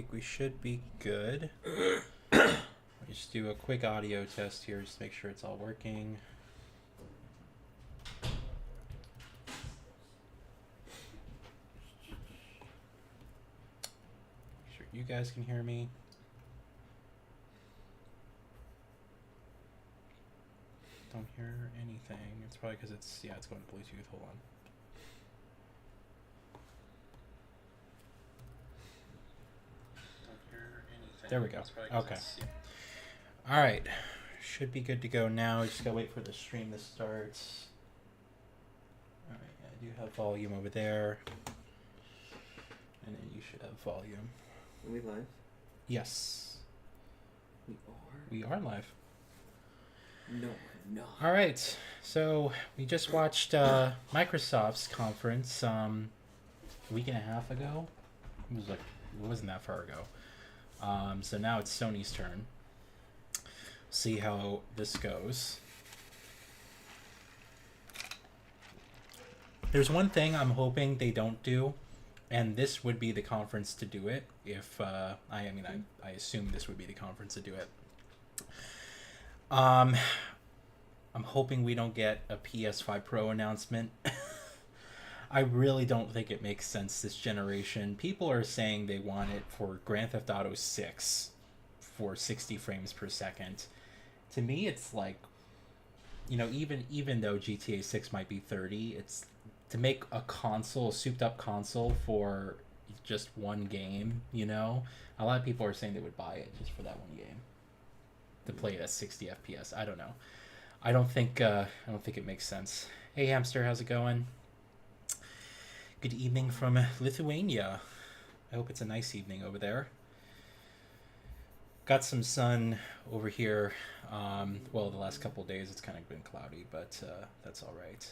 think we should be good. Just do a quick audio test here, just to make sure it's all working. Make sure you guys can hear me. Don't hear anything. It's probably because it's going to Bluetooth. Hold on. There we go. Okay. All right. Should be good to go now. Just gotta wait for the stream to start. All right. I do have volume over there, and then you should have volume. Are we live? Yes. We are. We are live. No, we're not. All right. So we just watched Microsoft's conference a week and a half ago. It wasn't that far ago. So now it's Sony's turn. See how this goes. There's one thing I'm hoping they don't do, and this would be the conference to do it. If I assume this would be the conference to do it. I'm hoping we don't get a PS5 Pro announcement. I really don't think it makes sense this generation. People are saying they want it for Grand Theft Auto 6 for 60 frames per second. To me, it's like, even though GTA 6 might be 30, it's to make a souped up console for just one game, A lot of people are saying they would buy it just for that one game. To play it at 60 FPS. I don't know. I don't think it makes sense. Hey Hamster, how's it going? Good evening from Lithuania. I hope it's a nice evening over there. Got some sun over here. The last couple of days it's kind of been cloudy, but that's all right.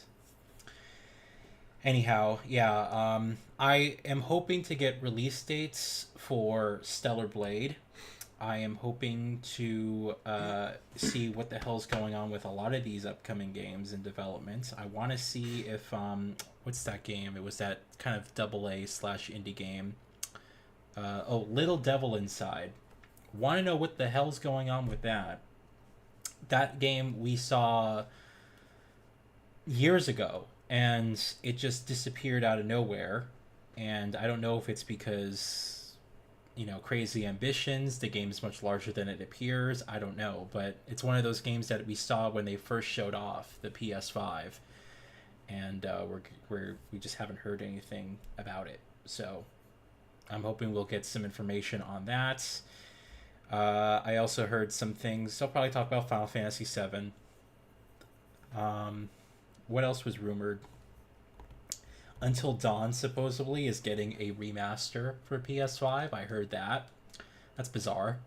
Anyhow, yeah, I am hoping to get release dates for Stellar Blade. I am hoping to see what the hell's going on with a lot of these upcoming games in development. I want to see if what's that game? It was that kind of AA/indie game. Little Devil Inside. Want to know what the hell's going on with that. That game we saw years ago, and it just disappeared out of nowhere. And I don't know if it's because crazy ambitions, the game's much larger than it appears. I don't know, but it's one of those games that we saw when they first showed off the PS5, and we just haven't heard anything about it. So I'm hoping we'll get some information on that. I also heard some things. I'll probably talk about Final Fantasy VII. What else was rumored? Until Dawn supposedly is getting a remaster for PS5. I heard that. That's bizarre.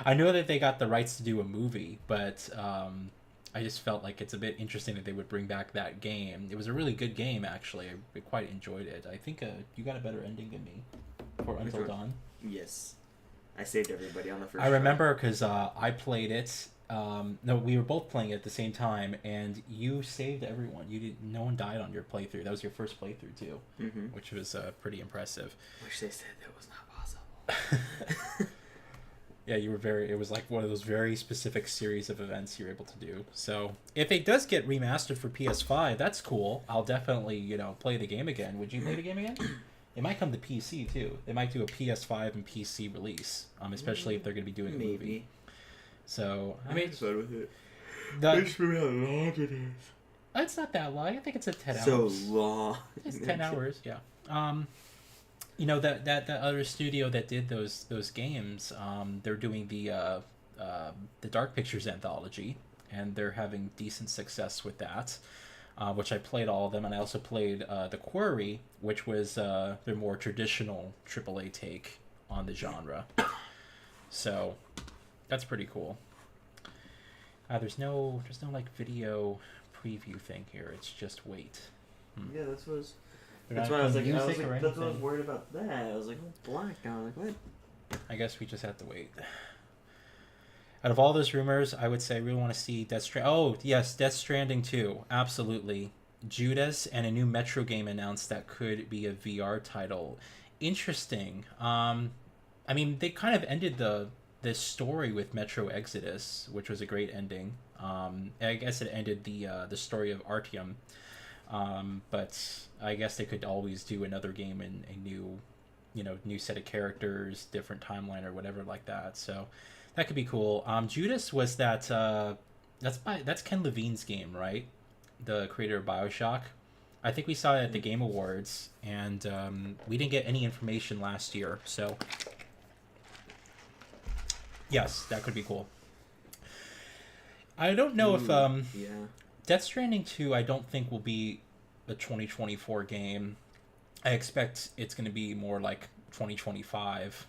I know that they got the rights to do a movie, but I just felt like it's a bit interesting that they would bring back that game. It was a really good game, actually. I quite enjoyed it. I think you got a better ending than me for Until Dawn. Yes. I saved everybody on the first I remember because I played it. No, we were both playing it at the same time, and you saved everyone. No one died on your playthrough. That was your first playthrough too, which was pretty impressive. Wish they said that was not possible. Yeah, it was like one of those very specific series of events you're able to do. So if it does get remastered for PS5, that's cool. I'll definitely play the game again. Would you play the game again? It might come to PC too. They might do a PS5 and PC release, especially if they're going to be doing a movie. So I mean, excited with it. It's how long it is. It's not that long. I think it's 10 hours. So long. It's 10 hours. Yeah. That other studio that did those games. They're doing the Dark Pictures anthology, and they're having decent success with that. Which I played all of them, and I also played The Quarry, which was their more traditional AAA take on the genre. So that's pretty cool. There's no like video preview thing here. It's just wait. Yeah, that's why I was like, that's what I was worried about that. I was like, oh, black now. Like, what? I guess we just have to wait. Out of all those rumors, I would say I really want to see Death Stranding. Oh, yes, Death Stranding 2. Absolutely. Judas and a new Metro game announced that could be a VR title. Interesting. I mean, they kind of ended this story with Metro Exodus, which was a great ending. I guess it ended the story of Artyom, but I guess they could always do another game in a new, new set of characters, different timeline or whatever like that. So that could be cool. Judas was that's Ken Levine's game, right? The creator of BioShock. I think we saw it at the Game Awards, and we didn't get any information last year. So yes, that could be cool. I don't know if Death Stranding 2 I don't think will be a 2024 game. I expect it's going to be more like 2025,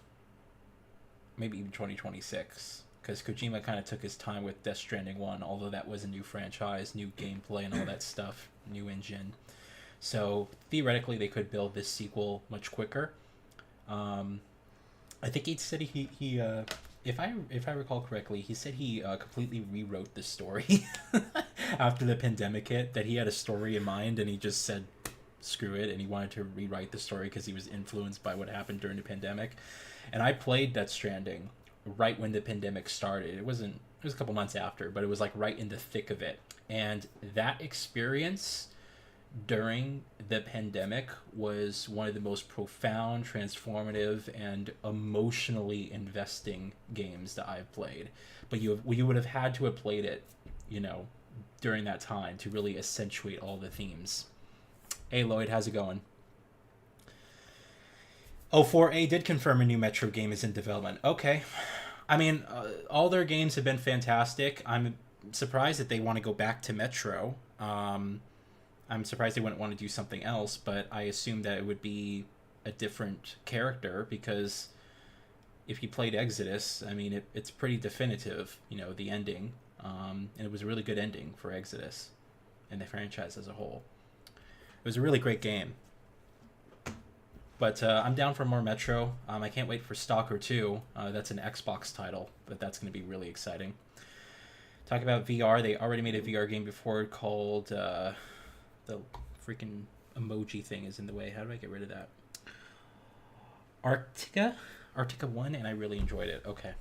maybe even 2026, because Kojima kind of took his time with Death Stranding 1, although that was a new franchise, new gameplay and all that stuff, new engine. So theoretically they could build this sequel much quicker. I think he said he if I recall correctly, he said he completely rewrote the story after the pandemic hit. That he had a story in mind and he just said screw it, and he wanted to rewrite the story because he was influenced by what happened during the pandemic. And I played Death Stranding right when the pandemic started. It was a couple months after, but it was like right in the thick of it. And that experience during the pandemic was one of the most profound, transformative, and emotionally investing games that I've played. But you would have had to have played it, during that time to really accentuate all the themes. Hey Lloyd, how's it going? Oh, 4A did confirm a new Metro game is in development. Okay. I mean, all their games have been fantastic. I'm surprised that they want to go back to Metro. I'm surprised they wouldn't want to do something else, but I assume that it would be a different character, because if you played Exodus, I mean, it's pretty definitive, the ending. And it was a really good ending for Exodus and the franchise as a whole. It was a really great game. But I'm down for more Metro. I can't wait for Stalker 2. That's an Xbox title, but that's going to be really exciting. Talk about VR. They already made a VR game before called... the freaking emoji thing is in the way. How do I get rid of that? Arctica 1, and I really enjoyed it. Okay.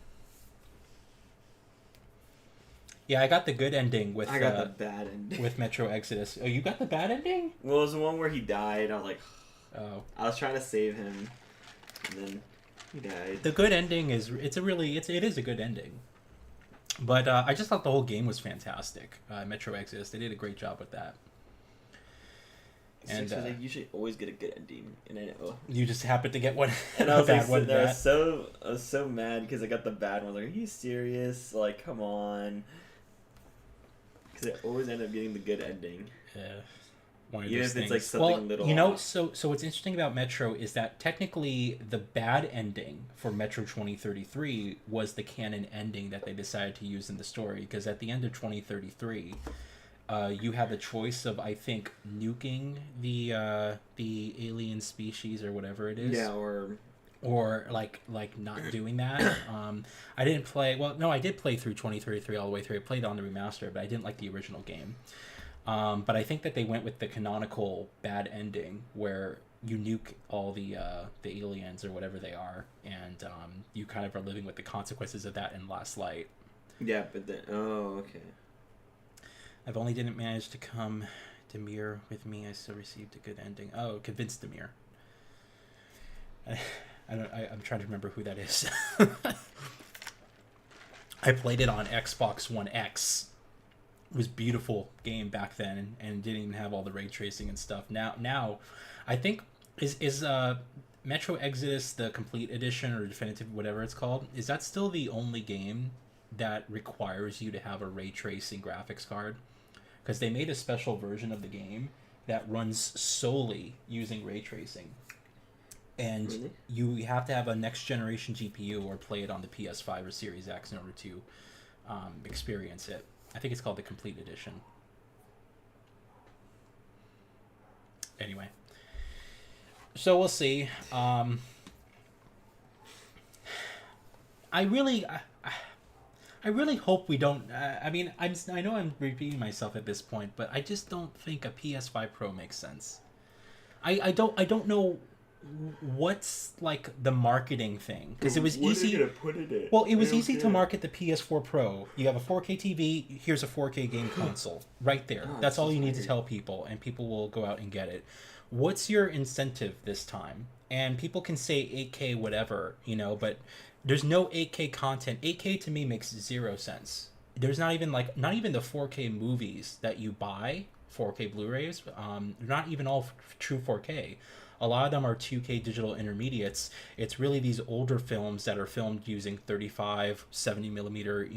Yeah, I got the good ending with... I got the bad ending. With Metro Exodus. Oh, you got the bad ending? Well, it was the one where he died. I was like... Oh. I was trying to save him, and then he died. The good ending is... It is a good ending. But I just thought the whole game was fantastic. Metro Exodus. They did a great job with that. And I usually always get a good ending, and I know you just happened to get one. And I was like, I was so mad because I got the bad one. I was like, are you serious? Like, come on. Because I always end up getting the good ending. Yeah. One of Even those if things. it's like something little off. So what's interesting about Metro is that technically the bad ending for Metro 2033 was the canon ending that they decided to use in the story, because at the end of 2033, you have the choice of, I think, nuking the alien species or whatever it is. Yeah, or like not doing that. I didn't play. Well, no, I did play through 2033 all the way through. I played on the remaster, but I didn't like the original game. But I think that they went with the canonical bad ending where you nuke all the aliens or whatever they are, and you kind of are living with the consequences of that in Last Light. Yeah, but then okay. I've only didn't manage to come to Demir with me. I still received a good ending. Oh, convinced Demir. I'm trying to remember who that is. I played it on Xbox One X. It was a beautiful game back then, and didn't even have all the ray tracing and stuff. Now, I think is Metro Exodus the complete edition or definitive, whatever it's called. Is that still the only game that requires you to have a ray tracing graphics card? Because they made a special version of the game that runs solely using ray tracing. And really? You have to have a next generation GPU or play it on the PS5 or Series X in order to experience it. I think it's called the Complete Edition. Anyway. So we'll see. I really hope we don't... I mean, I know I'm repeating myself at this point, but I just don't think a PS5 Pro makes sense. I don't know what's like the marketing thing? Because it was What easy. are they gonna put in it? Well, it was I don't easy get to it. market the PS4 Pro. You have a 4K TV. Here's a 4K game console right there. God, That's this all is you need to weird. tell people, and people will go out and get it. What's your incentive this time? And people can say 8K whatever, but there's no 8K content. 8K to me makes zero sense. There's not even the 4K movies that you buy, 4K Blu-rays. They're not even all true 4K. A lot of them are 2K digital intermediates. It's really these older films that are filmed using 35, 70 millimeter,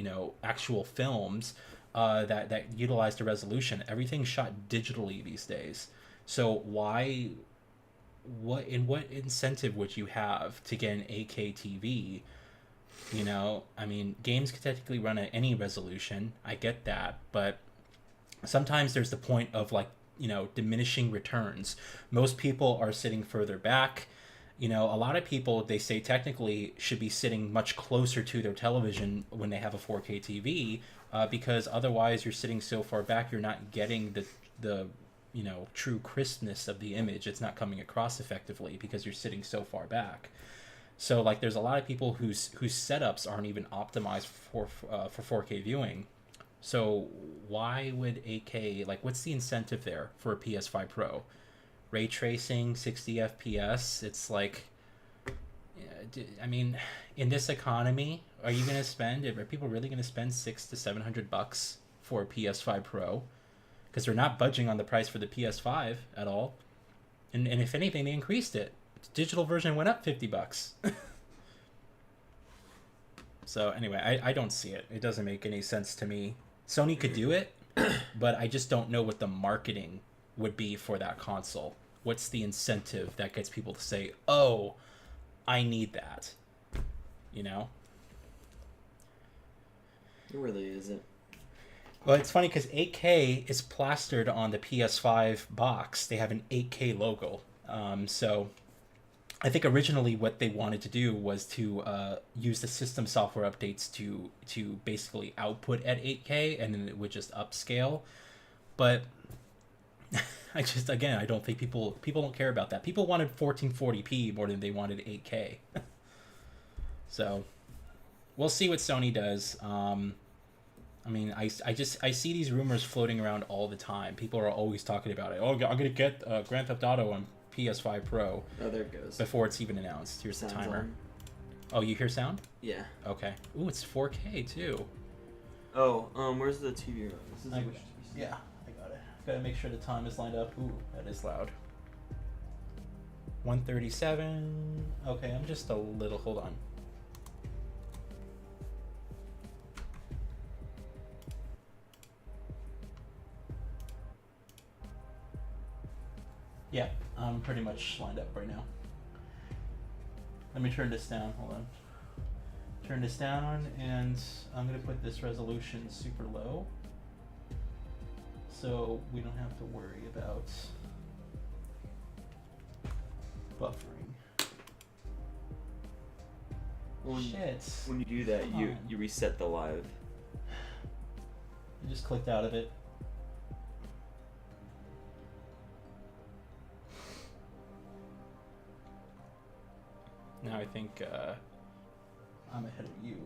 actual films that utilize the resolution. Everything's shot digitally these days. So why what incentive would you have to get an 8K TV? I mean, games can technically run at any resolution. I get that, but sometimes there's the point of like, diminishing returns. Most people are sitting further back. A lot of people, they say, technically should be sitting much closer to their television when they have a 4K TV, because otherwise you're sitting so far back, you're not getting the true crispness of the image. It's not coming across effectively because you're sitting so far back. So like, there's a lot of people whose setups aren't even optimized for 4K viewing. So why would 8K, like, what's the incentive there for a PS5 Pro? Ray tracing, 60 FPS. It's like, I mean, in this economy, are people really gonna spend $600 to $700 for a PS5 Pro? Because they're not budging on the price for the PS5 at all. And if anything, they increased it. The digital version went up $50. So anyway, I don't see it. It doesn't make any sense to me. Sony could do it, but I just don't know what the marketing would be for that console. What's the incentive that gets people to say, "Oh, I need that"? You know? It really isn't. Well, it's funny because 8K is plastered on the PS5 box. They have an 8K logo. So I think originally what they wanted to do was to use the system software updates to basically output at 8K, and then it would just upscale. But I don't think people don't care about that. People wanted 1440p more than they wanted 8K. So we'll see what Sony does. I mean, I see these rumors floating around all the time. People are always talking about it. Oh, I'm gonna get Grand Theft Auto on PS5 Pro. Oh, there it goes. Before it's even announced. Here's Sounds the timer. on. Oh, you hear sound? Yeah. Okay. Ooh, it's 4K too. Oh, where's the TV remote? This is Yeah, I got it. Gotta make sure the time is lined up. Ooh, that is loud. 137. Okay, I'm just a little. Hold on. Yeah, I'm pretty much lined up right now. Let me turn this down. Hold on. Turn this down, and I'm gonna put this resolution super low, so we don't have to worry about buffering. Shit. When you do that, you reset the live. I just clicked out of it. Now I think I'm ahead of you.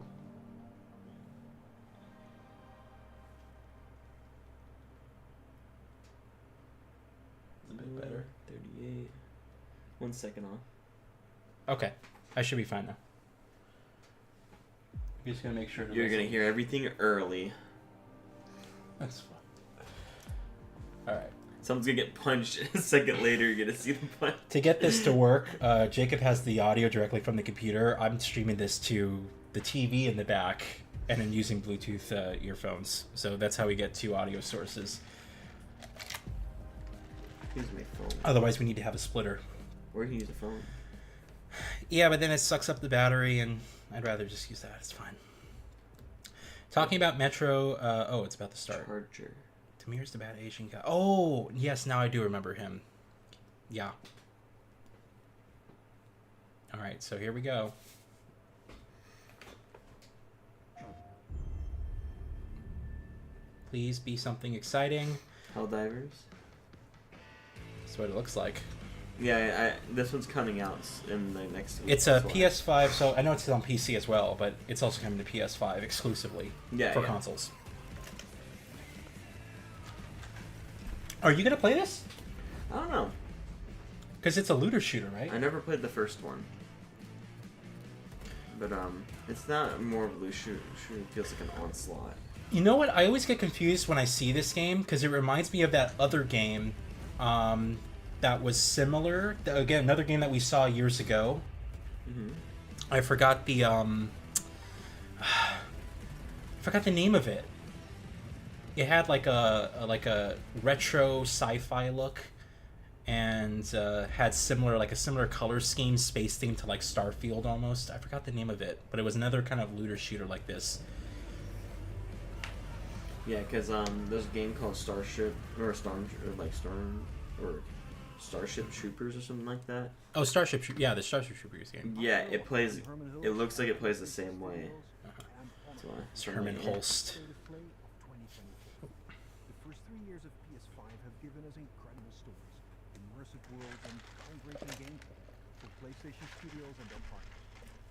It's a bit better. 38. 1 second off. Okay, I should be fine now. I'm just gonna make sure. You're gonna hear everything early. That's fine. All right. Someone's gonna get punched a second later. You're gonna see the punch. To get this to work, Jacob has the audio directly from the computer. I'm streaming this to the TV in the back, and then using Bluetooth earphones. So that's how we get two audio sources. Here's my phone. Otherwise, we need to have a splitter. Or you can use a phone. Yeah, but then it sucks up the battery, and I'd rather just use that. It's fine. Talking about Metro. Oh, it's about to start. Charger. Tamir's the bad Asian guy. Oh, yes, now I do remember him. Yeah. All right, so here we go. Please be something exciting. Helldivers. That's what it looks like. Yeah, this one's coming out in the next week. It's a PS5, so I know it's on PC as well, but it's also coming to PS5 exclusively for consoles. Are you gonna play this? I don't know. Because it's a looter shooter, right? I never played the first one. But it's not more of a looter shooter. It feels like an onslaught. You know what? I always get confused when I see this game because it reminds me of that other game that was similar. Again, another game that we saw years ago. Mm-hmm. I forgot the name of it. It had like a retro sci-fi look, and had a similar color scheme, space theme to like Starfield almost. I forgot the name of it, but it was another kind of looter shooter like this. Yeah, because there's a game called Starship or Starship Troopers or something like that. Oh, Starship! Yeah, the Starship Troopers game. Yeah, it plays. It looks like it plays the same way. That's why. It's Herman Holst. The first 3 years of PS5 have given us incredible stories, immersive worlds, and groundbreaking gameplay for PlayStation Studios and their partners.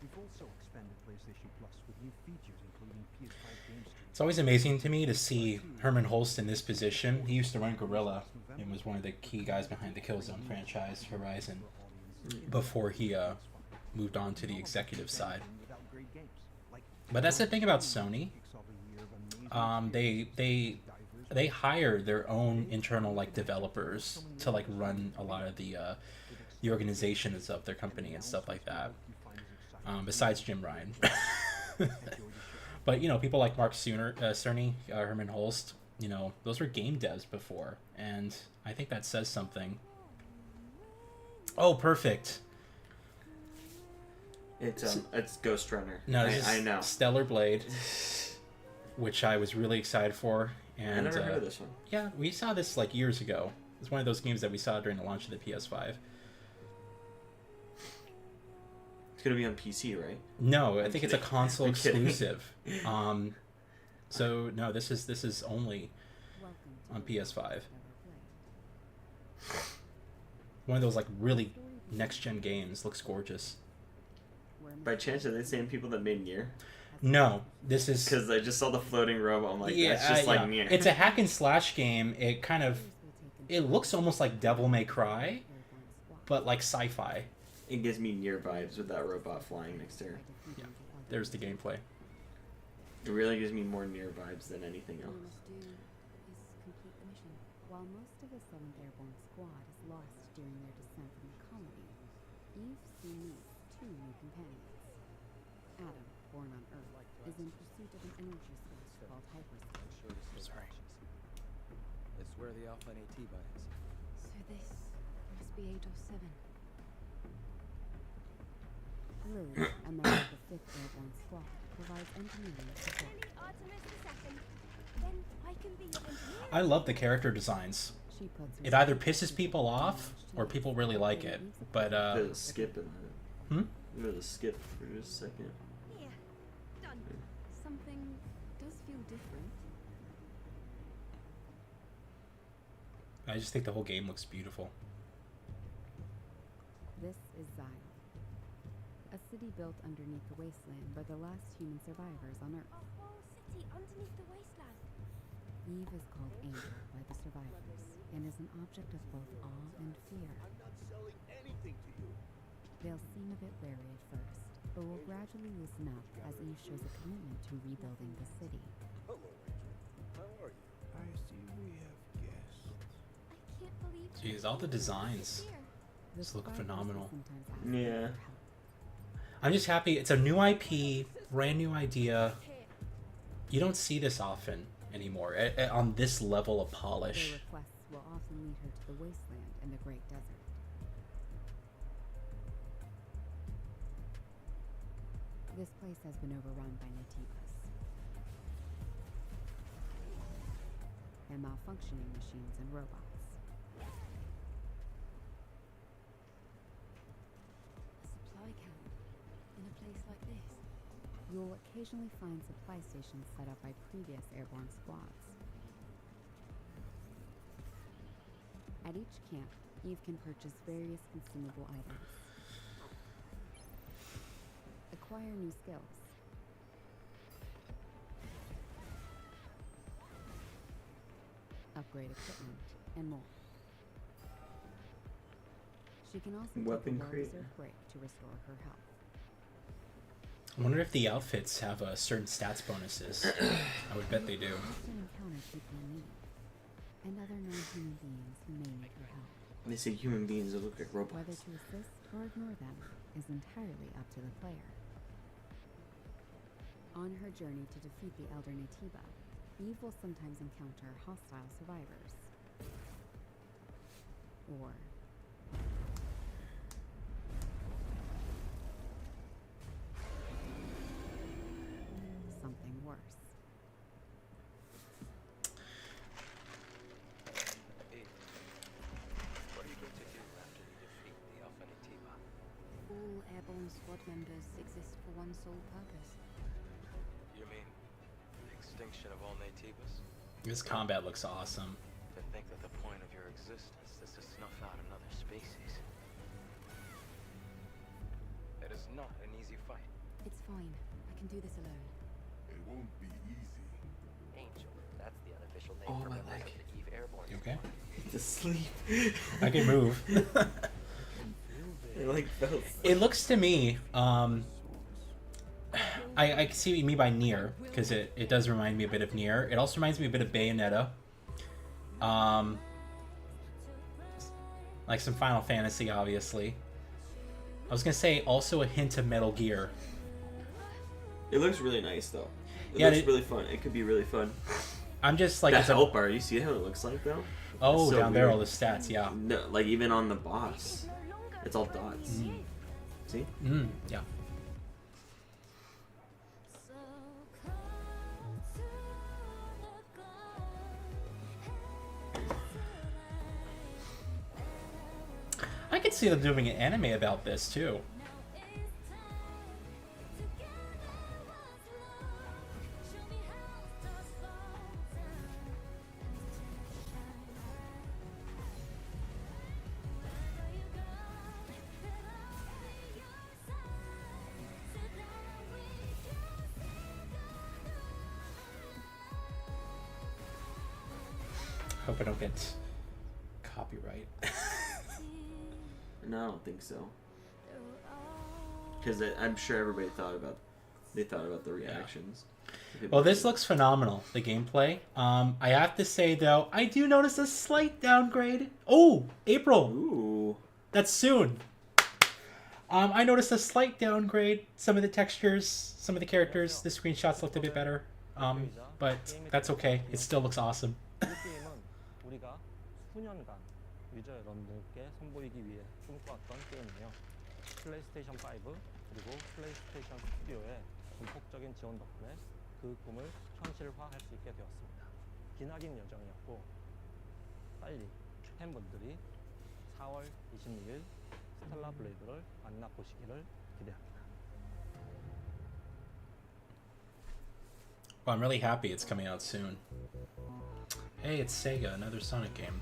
We've also expanded PlayStation Plus with new features, including PS5 Game Stream. It's always amazing to me to see Herman Holst in this position. He used to run Guerrilla and was one of the key guys behind the Killzone franchise, Horizon, before he moved on to the executive side. But that's the thing about Sony. They hire their own internal like developers to like run a lot of the organizations of their company and stuff like that. Besides Jim Ryan. But, you know, people like Mark Cerny, Herman Holst, you know, those were game devs before. And I think that says something. Oh, perfect. It's Ghost Runner. No, I know. Stellar Blade, which I was really excited for. And, I never heard of this one. Yeah, we saw this like years ago. It's one of those games that we saw during the launch of the PS5. It's gonna be on PC, right? No, I think it's a console exclusive. So no, this is only on PS5. One of those like really next gen games. Looks gorgeous. By chance, are they the same people that made Nier? No, this is because I just saw the floating robot. I'm like, yeah, that's just like Nier. It's a hack and slash game. It looks almost like Devil May Cry, but like sci-fi. It gives me Nier vibes with that robot flying next to her. Yeah, there's the gameplay. It really gives me more Nier vibes than anything else. While most of the 7th Airborne Squad is lost during their descent from the colony, Eve soon meets 2 new companions. Adam, born on Earth, is in pursuit of an energy source called hyperspace. Sorry. It's where the Alpha and AT bud is. So this must be 8 or 7. Lily, a member of the 5th Airborne Squad, provides engineering support. I love the character designs. It either pisses people off or people really like it. But there's a skip in it. There's a skip for just a second. Yeah, done. Something does feel different. I just think the whole game looks beautiful. This is Zion, a city built underneath the wasteland by the last human survivors on Earth. A whole city underneath the wasteland. Eve is called Angel by the survivors and is an object of both awe and fear. I'm not selling anything to you. They'll seem a bit wary at first, but will gradually loosen up as Eve shows a commitment to rebuilding the city. Hello, Angel. How are you? I see we have guests. I can't believe. Jeez, all the designs just look phenomenal. Yeah. I'm just happy. It's a new IP, brand new idea. You don't see this often anymore on this level of polish. Their requests will often lead her to the wasteland and the Great Desert. This place has been overrun by Natipas and malfunctioning machines and robots. A supply camp in a place like this. You'll occasionally find supply stations set up by previous airborne squads. At each camp, Eve can purchase various consumable items, acquire new skills, upgrade equipment, and more. She can also Weapon take a crate. well-deserved break to restore her health. I wonder if the outfits have certain stats bonuses. I would bet they do. Often encounter people in need, and other non-human beings who may need her help. When they say human beings, they look like Whether robots. to assist or ignore them is entirely up to the player. On her journey to defeat the Elder Natiba, Eve will sometimes encounter hostile survivors. Or something worse. Eve, what are you going to do after you defeat the Alpha Natiba? All airborne squad members exist for one sole purpose. You mean extinction of all Natibas? This combat looks awesome. To think that the point of your existence is to snuff out another species. It is not an easy fight. It's fine. I can do this alone. It won't be easy. Angel, that's the unofficial name Oh, for my members leg. of the Eve Airborne You okay? To sleep. I can move. It like felt. It looks to me, I can see what you mean by Nier, because it does remind me a bit of Nier. It also reminds me a bit of Bayonetta. Like some Final Fantasy, obviously. I was gonna say also a hint of Metal Gear. It looks really nice though. It Yeah, looks really fun. It could be really fun. I'm just like The it's a, help bar, you see how it looks like though? oh It's so down there weird. all the stats, yeah. No, like even on the boss, it's all dots. See? Yeah. I could see them doing an anime about this too. Hope I don't get copyright. No, I don't think so. Because I'm sure everybody thought about the reactions. Well, this looks phenomenal, the gameplay. I have to say, though, I do notice a slight downgrade. Oh, April. Ooh. That's soon. I noticed a slight downgrade. Some of the textures, some of the characters, the screenshots looked a bit better. But that's okay. It still looks awesome. 이 게임은 우리가 수년간 유저 여러분들께 선보이기 위해 꿈꿔왔던 게임이에요. 플레이스테이션 5 그리고 플레이스테이션 스튜디오의 전폭적인 지원 덕분에 그 꿈을 현실화할 수 있게 되었습니다. 기나긴 여정이었고 빨리 팬분들이 4월 26일 스텔라 블레이드를 만나보시기를 기대합니다. Well, I'm really happy it's coming out soon. Hey, it's Sega, another Sonic game.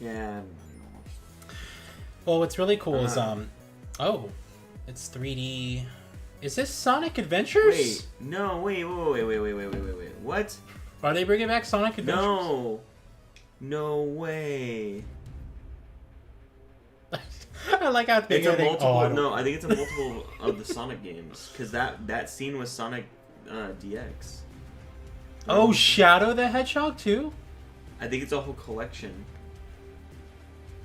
Yeah. Well, what's really cool is oh, it's 3D. Is this Sonic Adventures? Wait. No. Wait. What? Are they bringing back Sonic Adventures? No. No way. I like how they It's a multiple. I don't- No, I think it's a multiple of the Sonic games because that scene was Sonic DX. Oh, Shadow the Hedgehog too? I think it's a whole collection.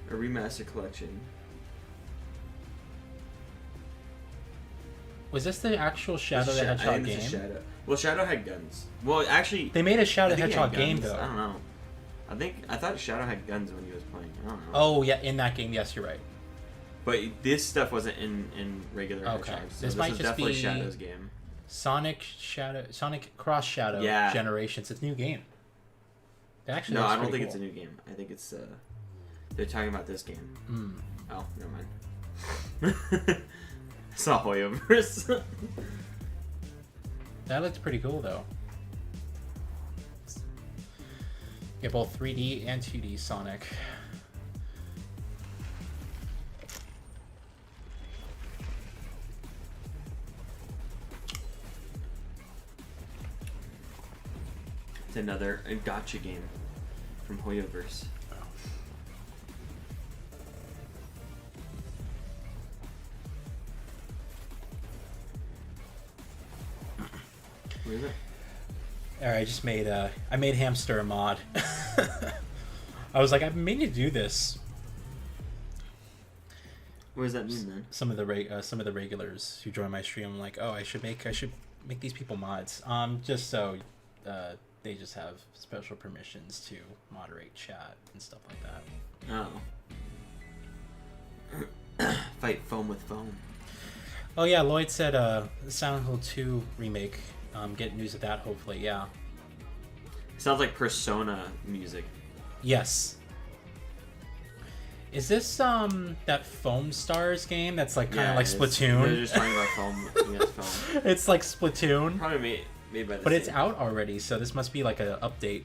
A remaster collection. Was this the actual Shadow the I Hedgehog think game? it's a Shadow. Well, Shadow had guns. Well, actually, They made a Shadow I the think he had Hedgehog game guns. though. I don't know. I thought Shadow had guns when he was playing. I don't know. Oh yeah, in that game, yes, you're right. But this stuff wasn't in regular Okay. Hedgehog. So This might is just definitely be- Shadow's game. Sonic Cross Shadow Yeah. Generations. It's a new game. It actually No, looks I don't pretty think it's a new game. I think it's they're talking about this game. Mm. Oh, never mind. It's not Hoyoverse. That looks pretty cool though. Get both 3D and 2D Sonic. It's another gotcha game from Hoyoverse. Where is it? Alright, I just made I made Hamster a mod. I was like, I've been meaning to do this. What does that mean then? Some of the regulars who join my stream, I'm like, oh, I should make these people mods. Just so they just have special permissions to moderate chat and stuff like that. Oh. Fight foam with foam. Oh yeah, Lloyd said Silent Hill 2 remake. Get news of that hopefully, yeah. Sounds like Persona music. Yes. Is this that Foam Stars game that's like kind of like Splatoon? They're just talking about foam. Yes, foam. It's like Splatoon. Probably made by the But same. it's out already, so this must be like an update.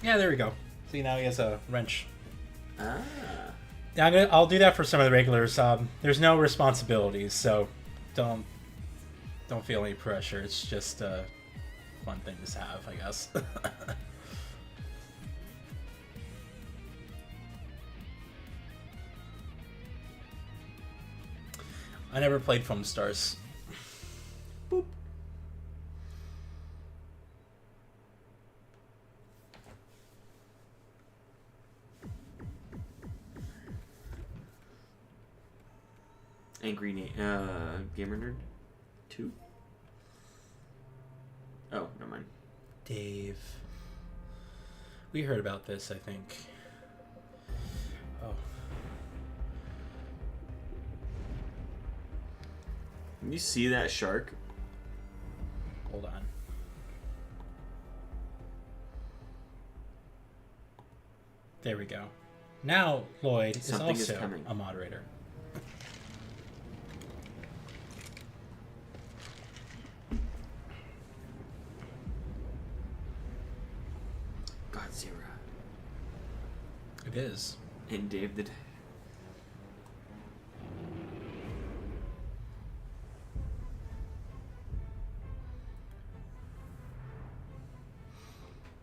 Yeah, there we go. See, now he has a wrench. Ah. Yeah, I'll do that for some of the regulars. There's no responsibilities, so don't feel any pressure. It's just a fun thing to have, I guess. I never played Foam Stars. Boop. Angry Gamer Nerd 2? Oh, never mind. Dave. We heard about this, I think. Oh. Can you see that shark? Hold on. There we go. Now Lloyd Something is is also coming. a moderator. Godzilla. It is. And Dave the...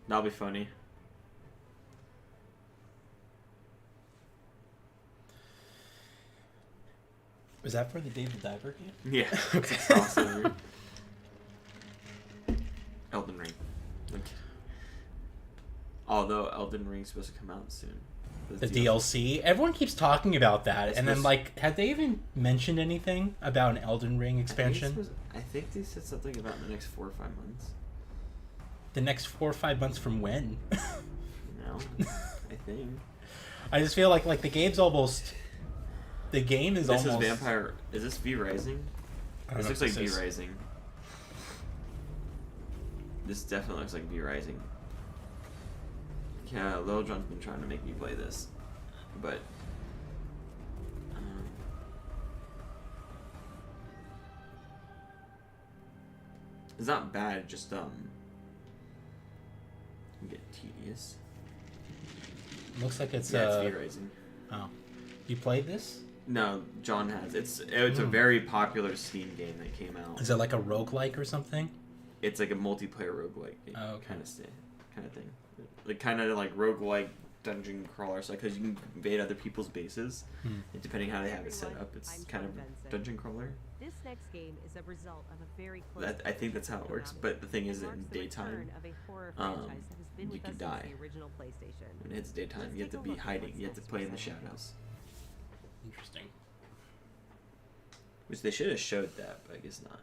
That'll be funny. Was that for the Dave the Diver game? Yeah. Crossover. Elden Ring. Okay. Although Elden Ring's supposed to come out soon. The DLC. Everyone keeps talking about that, It's and then supposed- like, have they even mentioned anything about an Elden Ring expansion? I think they said something about in the next 4 or 5 months. The next 4 or 5 months from when? No, I think. I just feel like the game's almost. The game is This almost. is Vampire. Is this V Rising? I don't This know looks what like V this is. Rising. This definitely looks like V Rising. Yeah, Lil Jon's been trying to make me play this, but it's not bad. Just get tedious. Looks like it's Yeah, it's V Rising. Oh, you played this? No, John has. It's a very popular Steam game that came out. Is it like a roguelike or something? It's like a multiplayer roguelike game, Oh, okay. kind of thing. Like kind of like roguelike dungeon crawler, so because you can invade other people's bases, and depending how they have it set up, it's kind of dungeon crawler. This next game is a result of a very close I think that's how it works. But the thing is, that in daytime, you can die. When it's daytime, you have to be hiding. You have to play in the shadows. Interesting. Which they should have showed that, but I guess not.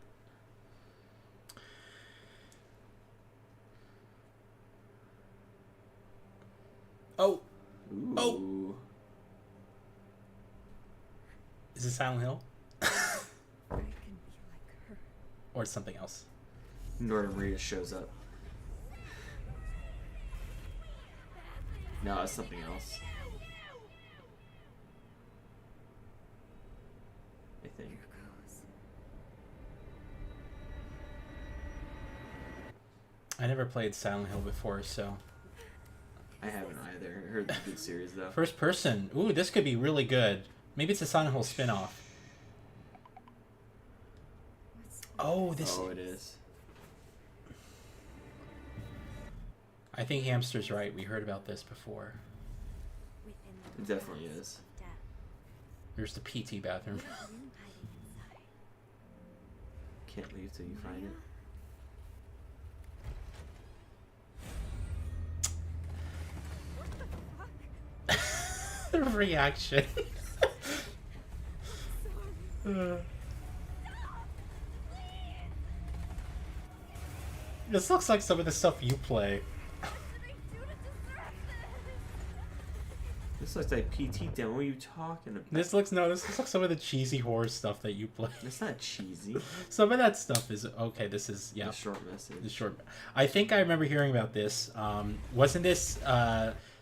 Oh. Ooh. Oh. Is it Silent Hill? I can be like her. Or it's something else? Northern Rita shows up. No, it's something else. I think. Here goes. I never played Silent Hill before, so. I haven't either. I heard it's a good series though. First person. Ooh, this could be really good. Maybe it's a Silent Hill spin-off. Oh, this. Oh, it is. I think Hamster's right. We heard about this before. It definitely is. There's the PT bathroom. Can't leave till you find it. The reaction. This looks like some of the stuff you play. This looks like PT demo. What are you talking about? This looks like some of the cheesy horror stuff that you play. It's not cheesy. Some of that stuff is okay. This is The short message. The short. I think I remember hearing about this. Wasn't this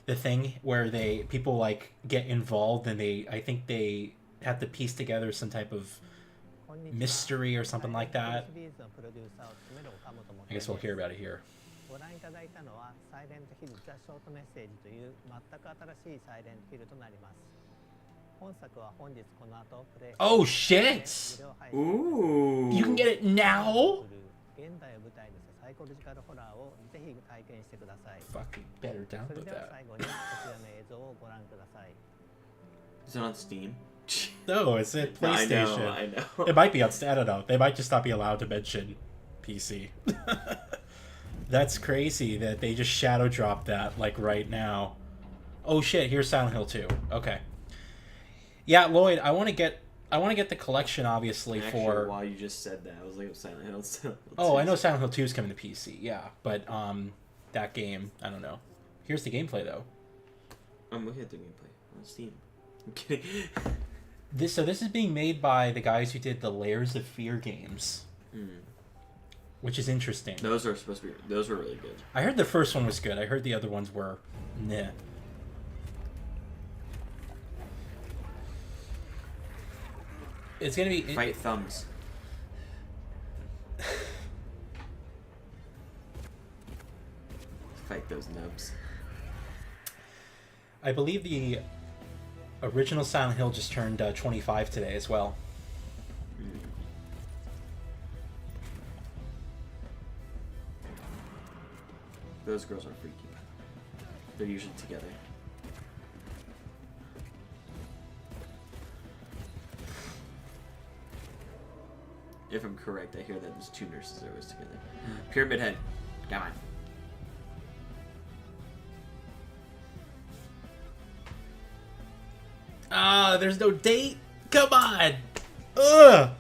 the thing where people like get involved and I think they have to piece together some type of mystery or something like that. I guess we'll hear about it here. ご覧いただいたのはサイレントヒルザショートメッセージという全く新しいサイレントヒルとなります。本作は本日この後プレイ Oh shit! Ooh. You can get it now? 現代を舞台にしたサイコロジカルホラーをぜひ体験してください。 Fucking better それ download では that. 最後にこちらの映像をご覧ください。 Is it on Steam? No, it's at I PlayStation. know, I know. It might be on. I don't know. They might just not be allowed to mention PC. That's crazy that they just shadow dropped that like right now. Oh shit! Here's Silent Hill 2. Okay. Yeah, Lloyd, I want to get the collection obviously. Actually, for. while you just said that, I was like, Silent Hill. Oh, I know Silent Hill 2 is coming to PC. Yeah, but that game, I don't know. Here's the gameplay though. I'm looking at the gameplay on Steam. I'm kidding. This is being made by the guys who did the Layers of Fear games. Which is interesting. Those were really good. I heard the first one was good. I heard the other ones were meh. It's gonna be Fight thumbs. Fight those nubs. I believe the original Silent Hill just turned 25 today as well. Those girls are freaky. They're usually together. If I'm correct, I hear that there's two nurses always together. Pyramid Head. Come on. Ah, there's no date? Come on! Ugh!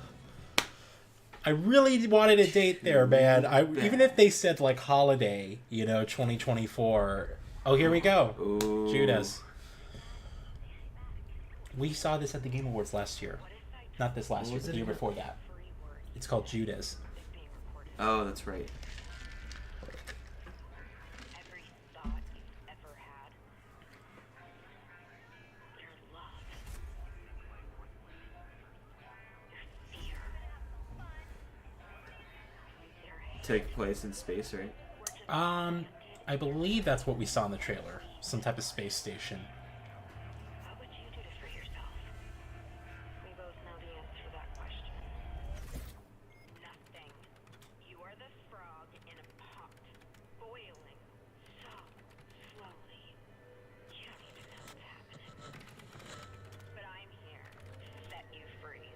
I really wanted a date there, man. Even if they said, like, holiday, 2024. Oh, here we go. Ooh. Judas. We saw this at the Game Awards last year. Not this last year, but the year before that. It's called Judas. Oh, that's right. Every thought you've ever had. Your love. Your fear. Your hate. Take place in space, right? I believe that's what we saw in the trailer. Some type of space station. What would you do to free yourself? We both know the answer to that question. Nothing. You are the frog in a pot, boiling so slowly. You don't even know what's happening. But I'm here to set you free.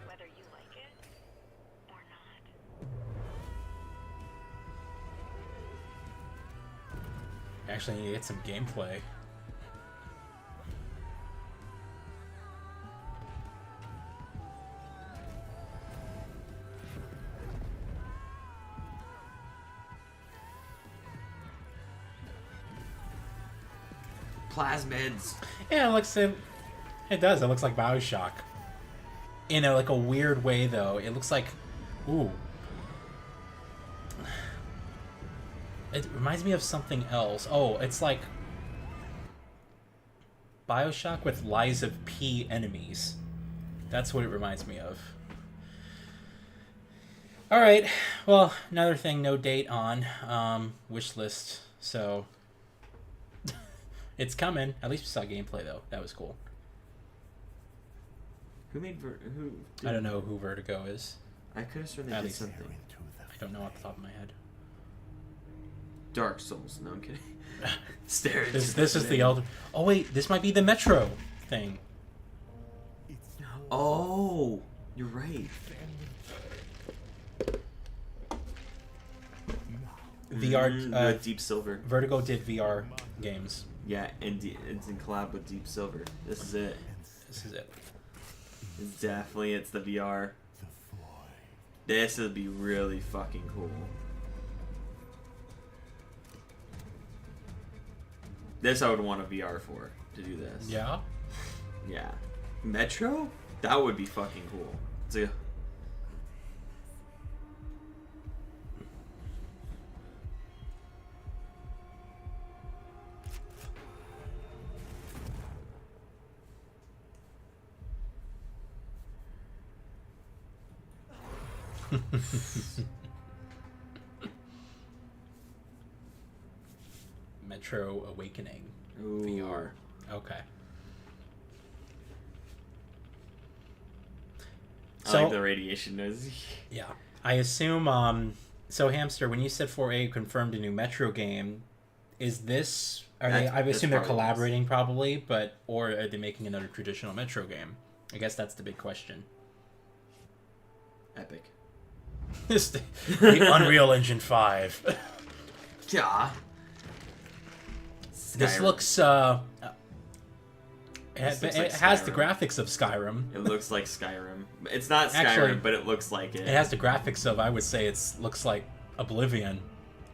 Whether you like it or not. Actually, I need to get some gameplay. Plasmids. Yeah, it does. It looks like BioShock. In like a weird way, though. It looks like, ooh. It reminds me of something else. Oh, it's like BioShock with Lies of P enemies. That's what it reminds me of. All right. Well, another thing, no date on wish list. So it's coming. At least we saw gameplay though. That was cool. Who made who? I don't know who Vertigo is. I could have sworn they At did least- something. I don't know off the top of my head. Dark Souls. No, I'm kidding. Stare. This is the Elder. Oh wait, this might be the Metro thing. Oh, you're right. VR. Deep Silver. Vertigo did VR games. Yeah, and it's in collab with Deep Silver. This is it. This is it. It's the VR. This would be really fucking cool. This I would want a VR for, to do this. Yeah? Yeah. Metro? That would be fucking cool. It's a... Metro Awakening. Ooh. VR. Okay. I like the radiation noise. Yeah. I assume, so Hamster, when you said 4A confirmed a new Metro game, is this... I assume they're collaborating probably, but... Or are they making another traditional Metro game? I guess that's the big question. Epic. the Unreal Engine 5. Yeah. This looks, it has the graphics of Skyrim. It looks like Skyrim. It's not Skyrim, Actually, but it looks like it. It has the graphics of, I would say, looks like Oblivion,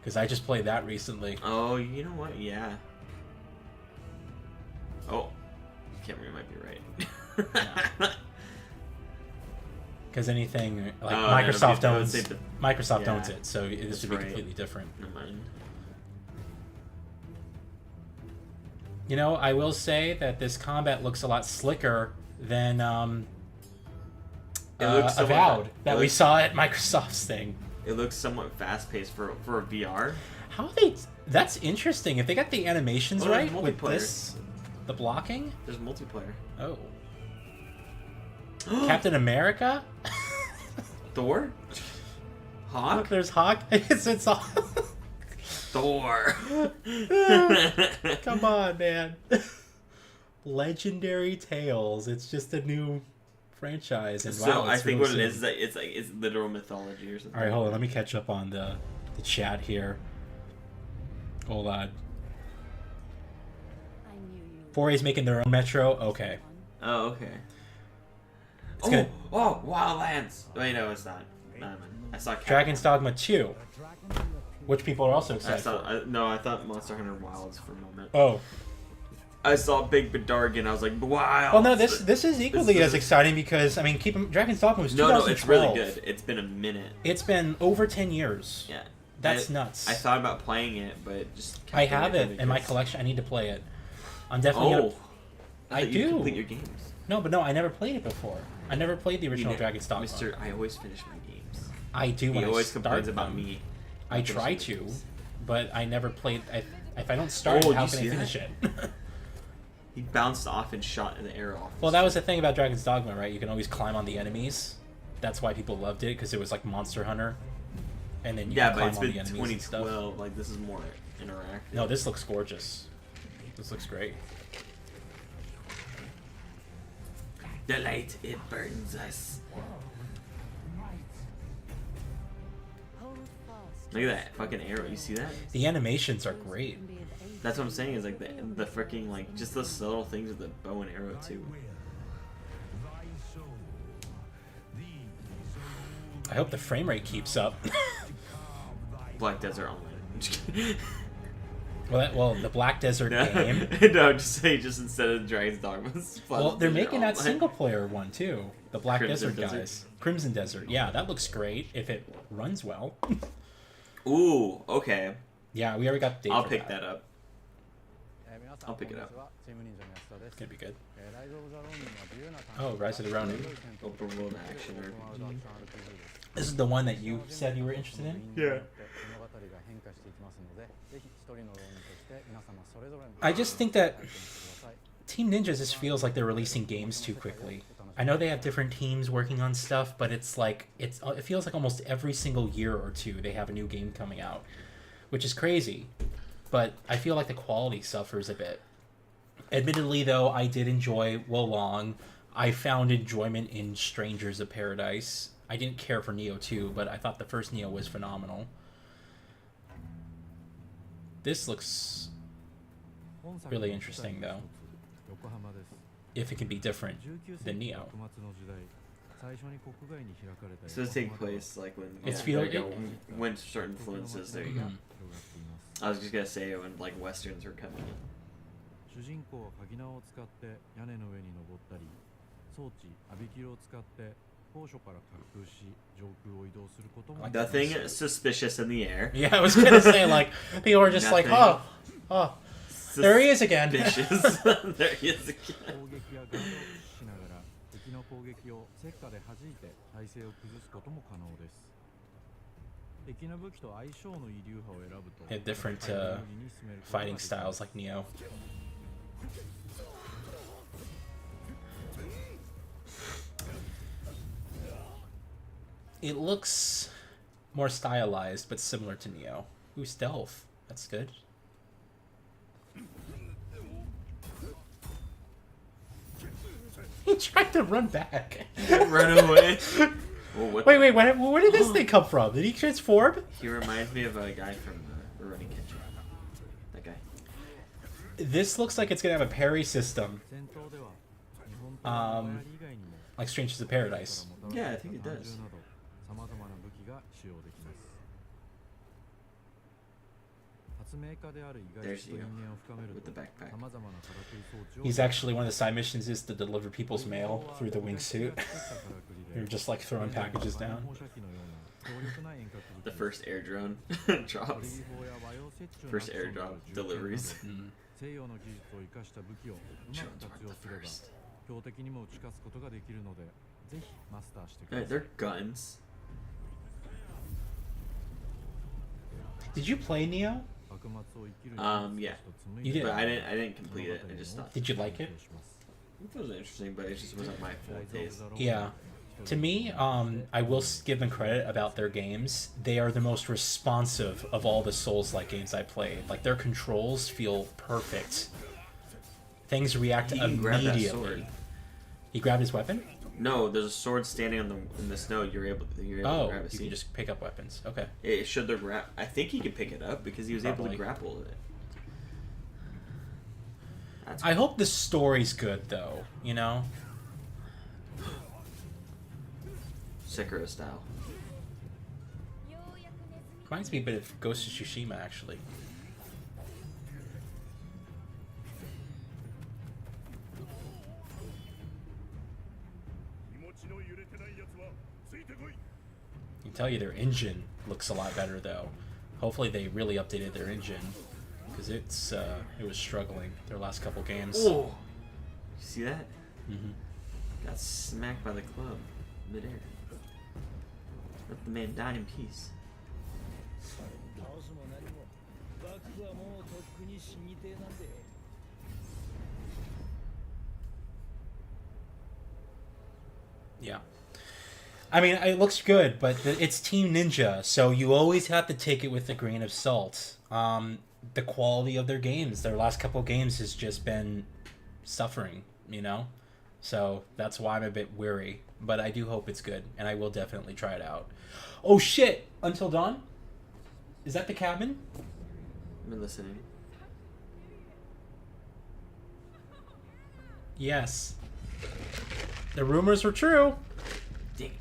because I just played that recently. Oh, you know what? Yeah. Oh, Cameron might be right. Because anything like Microsoft owns Microsoft yeah, owns it, so this would be completely different. Never mind. You know, I will say that this combat looks a lot slicker than Avowed that we saw at Microsoft's thing. It looks somewhat fast-paced for a VR. How they? That's interesting. If they got the animations right with multiplayer. this, the blocking. There's multiplayer. Oh. Captain America. Thor. Hawk. Look, there's Hawk. It's all. Thor. Come on, man. Legendary Tales. It's just a new franchise, and So wow, I it's think really what it soon. is it's literal mythology or something. All right, hold on. Let me catch up on the chat here. Hold on. 4A's making their own Metro. Okay. Oh, okay. It's gonna- Oh, Wildlands. Wait, no, it's not. No, I saw Dragon's Dogma 2, which people are also excited for. I thought Monster Hunter Wilds for a moment. Oh. I saw Big Bedarg and I was like, wow. Well, no, this is equally as exciting because, I mean, Dragon's Dogma was 2012. No, it's really good. It's been a minute. It's been over 10 years. Yeah. That's nuts. I thought about playing it, but just... I have it in my collection. I need to play it. I'm definitely gonna... I do. You complete your games. No, but no, I never played it before. I never played the original Dragon's Dogma. Mister, I always finish my games. I do when He I always start complains them. about me. I try to, but I never played... If I don't start it, how can I finish it? He bounced off and shot an arrow off. Well, that was the thing about Dragon's Dogma, right? You can always climb on the enemies. That's why people loved it, because it was like Monster Hunter. And then you can climb on the enemies and stuff. 2012. Like, this is more interactive. No, this looks gorgeous. This looks great. The light, it burns us. Look at that fucking arrow. You see that? The animations are great. That's what I'm saying. Is like the freaking like just the subtle things with the bow and arrow too. I hope the frame rate keeps up. Black Desert Online. Well, the Black Desert game. No, just instead of Dragon's Dogma. Well, they're making that single player one too. The Black Crimson Desert Desert? guys. Crimson Desert. Yeah, that looks great if it runs well. Ooh, okay. Yeah, we already got the date I'll for pick that up. I'll pick it up. It's gonna be good. Oh, Rise of the Ronin. Open world action RPG. This is the one that you said you were interested in? Yeah. I just think that Team Ninja just feels like they're releasing games too quickly. I know they have different teams working on stuff, but it's like it feels like almost every single year or two they have a new game coming out, which is crazy. But I feel like the quality suffers a bit. Admittedly, though, I did enjoy Wolong. I found enjoyment in Strangers of Paradise. I didn't care for Neo 2, but I thought the first Neo was phenomenal. This looks really interesting, though. If it can be different than Neo. So this take place like when It's there you go. When certain influences, there you go. I was just gonna say when like westerns were coming in. 主人公は鍵縄を使って屋根の上に登ったり、装置アビキルを使って高所から滑空し上空を移動することも。Nothing suspicious in the air. Yeah, I was gonna say like people are just like, oh, there he is again. Suspicious. There he is again. 攻撃やガードを駆使しながら敵の攻撃を石火で弾いて体勢を崩すことも可能です。敵の武器と相性のいい流派を選ぶと。They have different fighting styles like Neo. It looks more stylized, but similar to Neo. Ooh, stealth. That's good. He tried to run back. Run away. Well, wait, where did this thing come from? Did he transform? He reminds me of a guy from Running Kitchen. That guy. This looks like it's gonna have a parry system. Like Strangers of Paradise. Yeah, I think it does. There's you with the backpack. He's actually one of the side missions is to deliver people's mail through the wingsuit. You're just like throwing packages down. The first air drone drops. First airdrop deliveries. They're guns. Did you play Neo? Yeah. You did. But I didn't complete it. I just thought. Did you like it? It was interesting, but it just wasn't my full taste. Yeah. To me, I will give them credit about their games. They are the most responsive of all the Souls-like games I played. Like, their controls feel perfect. Things react immediately. He grabbed his weapon? No, there's a sword standing in the snow. You're able to grab it. You can just pick up weapons. Okay. It should the grab. I think he could pick it up because he was able to grapple with it. I hope the story's good, though. You know. Sekiro style. Reminds me a bit of Ghost of Tsushima, actually. I can tell you their engine looks a lot better, though. Hopefully they really updated their engine, because it was struggling their last couple games. Oh, you see that? Mm-hmm. Got smacked by the club midair. Let the man die in peace. Yeah. I mean, it looks good, but it's Team Ninja, so you always have to take it with a grain of salt. The quality of their games, their last couple games has just been suffering, you know? So that's why I'm a bit weary, but I do hope it's good, and I will definitely try it out. Oh shit! Until Dawn? Is that the cabin? I've been listening. Yes. The rumors were true. Dang.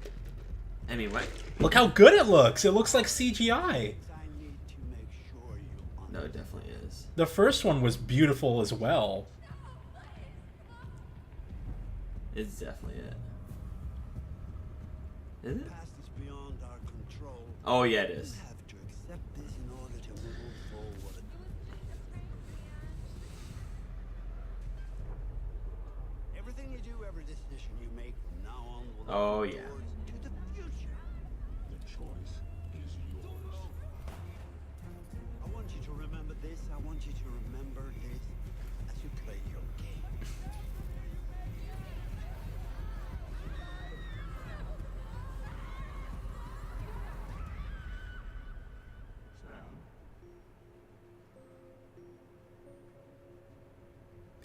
I mean, what? Look how good it looks. It looks like CGI. No, it definitely is. The first one was beautiful as well. It's definitely it. Is it? Oh yeah, it is. Everything you do, every decision you make from now on will Oh yeah. to the future.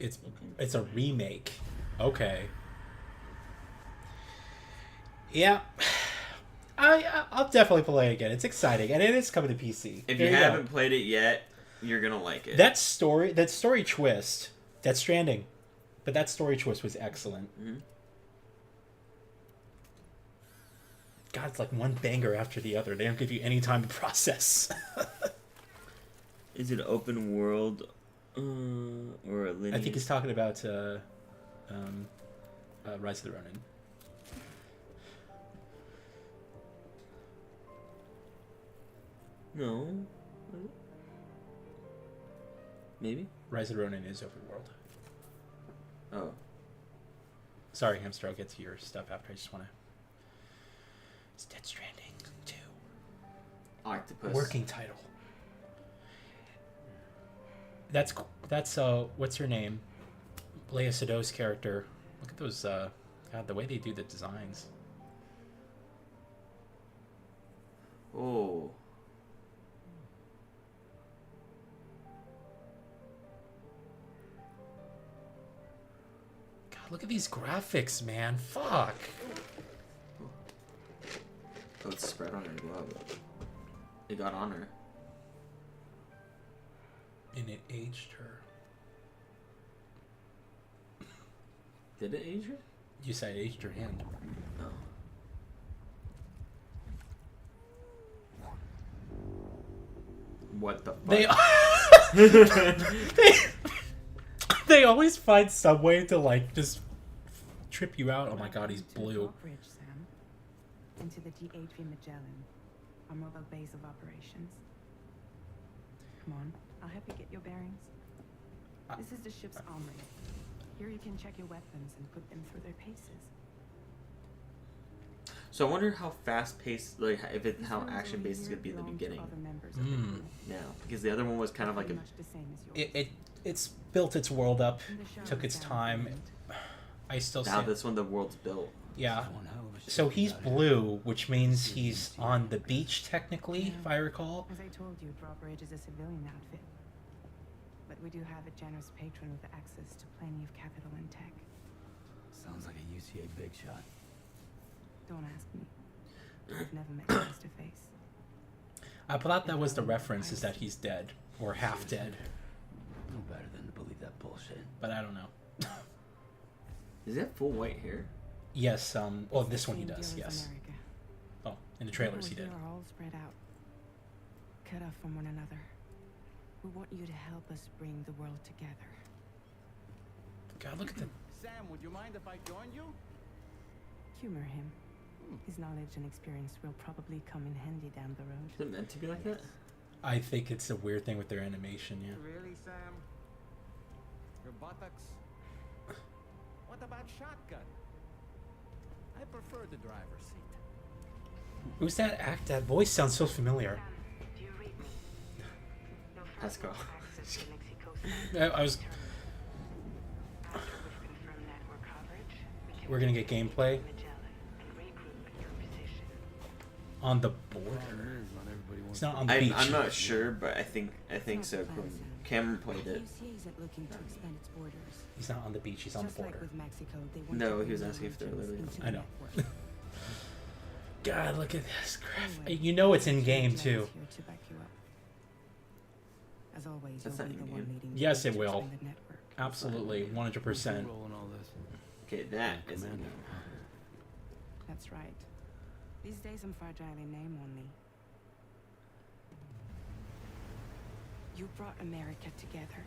it's a remake. Okay. Yeah. I'll definitely play it again. It's exciting, and it is coming to PC. If you haven't played it yet, you're gonna like it. That story twist, Death Stranding, but that story twist was excellent. Mm-hmm. God, it's like one banger after the other. They don't give you any time to process. Is it open world or a linear? I think he's talking about Rise of the Ronin. No. Maybe? Rise of the Ronin is open world. Oh. Sorry, Hamster, I'll get to your stuff after. I just want to... It's Death Stranding 2. Octopus. Working title. That's what's her name? Lea Sedow's character. Look at those, God, the way they do the designs. Oh. God, look at these graphics, man. Fuck. Oh, it's spread on her glove. It got on her. And it aged her. Did it age her? You said it aged her hand. Oh. What the fuck? They always find some way to like just trip you out. Oh my god, he's blue. Bridge, Sam. Into the DHV Magellan, our mobile base of operations. Come on, I'll help you get your bearings. This is the ship's armory. Here you can check your weapons and put them through their paces. So I wonder how fast-paced, like, how action-based it's gonna be in the beginning. Now, because the other one was kind of like a. It's built its world up, took its time. I still now this one the world's built. Yeah. So he's blue, which means he's on the beach technically, if I recall. As I told you, Drawbridge is a civilian outfit. But we do have a generous patron with access to plenty of capital and tech. Sounds like a UCA big shot. Don't ask me. I've never met face to face. I thought that was the reference, is that he's dead. Or half dead. No better than to believe that bullshit. But I don't know. Does he have full white hair? Yes, well, this one he does, yes. Oh, in the trailers he did. We are all spread out, cut off from one another. We want you to help us bring the world together. God, look at the... Sam, would you mind if I joined you? Humor him. His knowledge and experience will probably come in handy down the road. Is it meant to be like that? I think it's a weird thing with their animation, yeah. Really, Sam? Your buttocks? What about shotgun? I prefer the driver's seat. Who's that act? That voice sounds so familiar. Let's go. I was... We're gonna get gameplay on the border. It's not on the beach. I'm not sure, but I think so. Cameron played it. He's not on the beach. He's on the border. No, he was asking if they're literally. I know. God, look at this graphic. You know it's in game too. As always, that's not in game. Yes, it will. Absolutely, 100%. Okay, that is in game. That's right. These days I'm fragile in name only. You brought America together,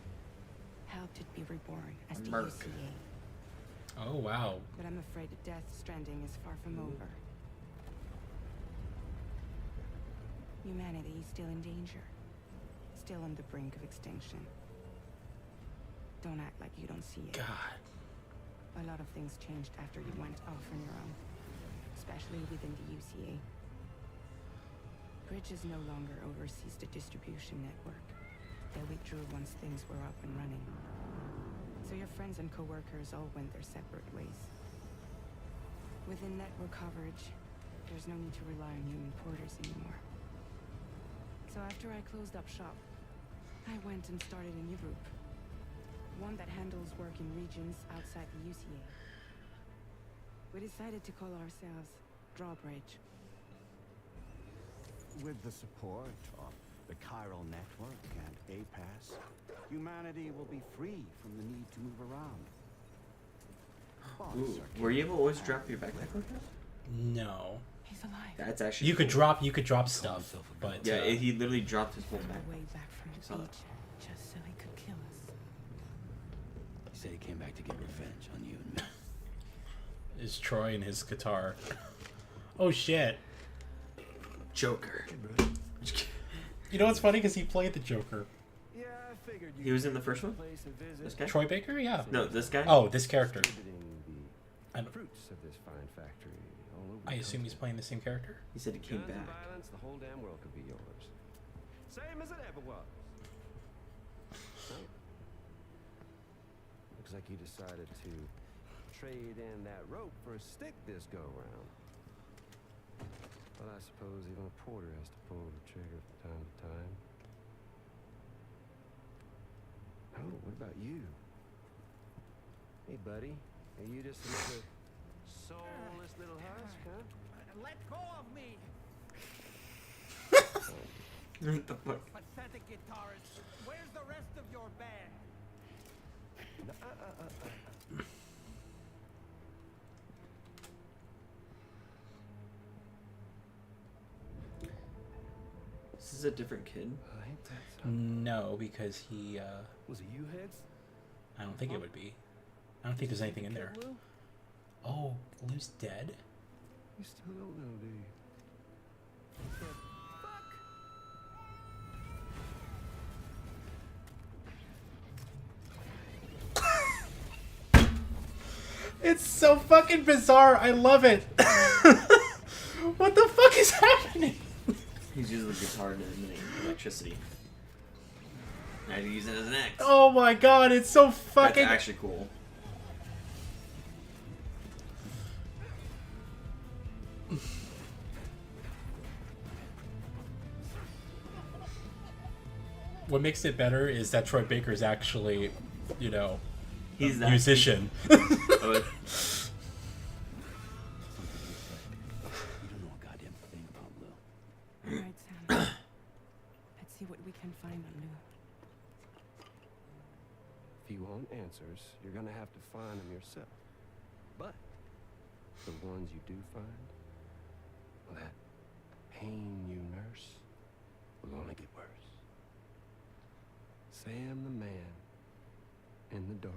helped it be reborn as the UCA. Oh wow. But I'm afraid that Death Stranding is far from over. Humanity is still in danger, still on the brink of extinction. Don't act like you don't see it. God. A lot of things changed after you went off on your own, especially within the UCA. Bridges no longer oversees the distribution network. They withdrew once things were up and running. So your friends and co-workers all went their separate ways. Within network coverage, there's no need to rely on human porters anymore. So after I closed up shop, I went and started a new group. one that handles work in regions outside the UCA. We decided to call ourselves Drawbridge. With the support of the Chiral Network and APAS, humanity will be free from the need to move around. Ooh, were you able to always drop your backpack like that? No. He's alive. That's actually You could drop stuff, but yeah, he literally dropped his whole back. Way back from the beach, just so he could kill us. He said he came back to get revenge on you and me. Is Troy and his guitar. Oh shit. Joker. You know what's funny? Because he played the Joker. Yeah, I figured He was in the first one? This guy? Troy Baker? Yeah. No, this guy? Oh, this character. Fruits of this fine factory all over I assume he's playing the same character? He said he came Guns and back. violence, the whole damn world could be yours. Same as it ever was. So, looks like you decided to trade in that rope for a stick this go round. Well, I suppose even a porter has to pull the trigger from time to time. Oh, what about you? Hey, buddy. Are you just another soulless little husk, huh? Let go of me! What the fuck? Pathetic guitarist. Where's the rest of your band? This is a different kid. No, because he. Was it you, Heads? I don't think it would be. I don't think there's anything in there. Oh, Lou's dead? You still don't know, do you? It's so fucking bizarre. I love it. What the fuck is happening? He's using the guitar to eliminate electricity. Now he's using it as an axe. Oh my god, it's so fucking. That's actually cool. What makes it better is that Troy Baker is actually, you know, he's a musician. Oh, Alright, Sam. Let's see what we can find on Lou. If you want answers, you're gonna have to find them yourself. But the ones you do find, well, that pain you nurse will only get worse. Sam the man in the dark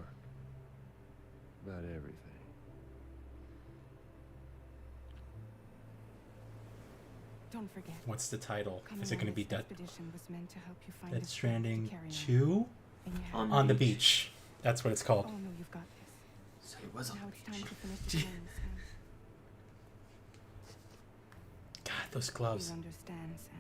about everything. Don't forget. What's the title? Is it going to be Death Was meant to help you find Death the strength to Stranding carry 2? on. On the beach. That's what it's called. Oh no, you've got this. So it was on Now the it's time beach. to finish the game, Sam. God, those gloves. You understand, Sam.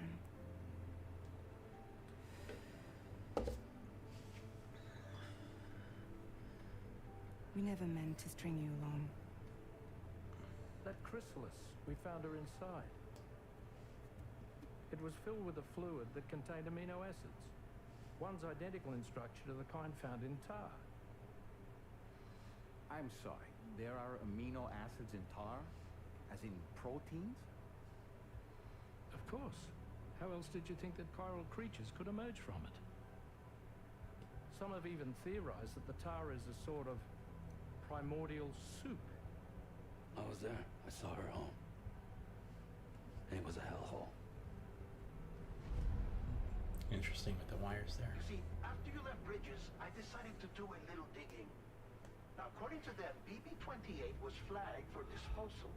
We never meant to string you along. That chrysalis, we found her inside. It was filled with a fluid that contained amino acids. One's identical in structure to the kind found in tar. I'm sorry, there are amino acids in tar? As in proteins? Of course. How else did you think that chiral creatures could emerge from it? Some have even theorized that the tar is a sort of primordial soup. I was there. I saw her home. And it was a hellhole. Interesting with the wires there. You see, after you left Bridges, I decided to do a little digging. Now, according to them, BB-28 was flagged for disposal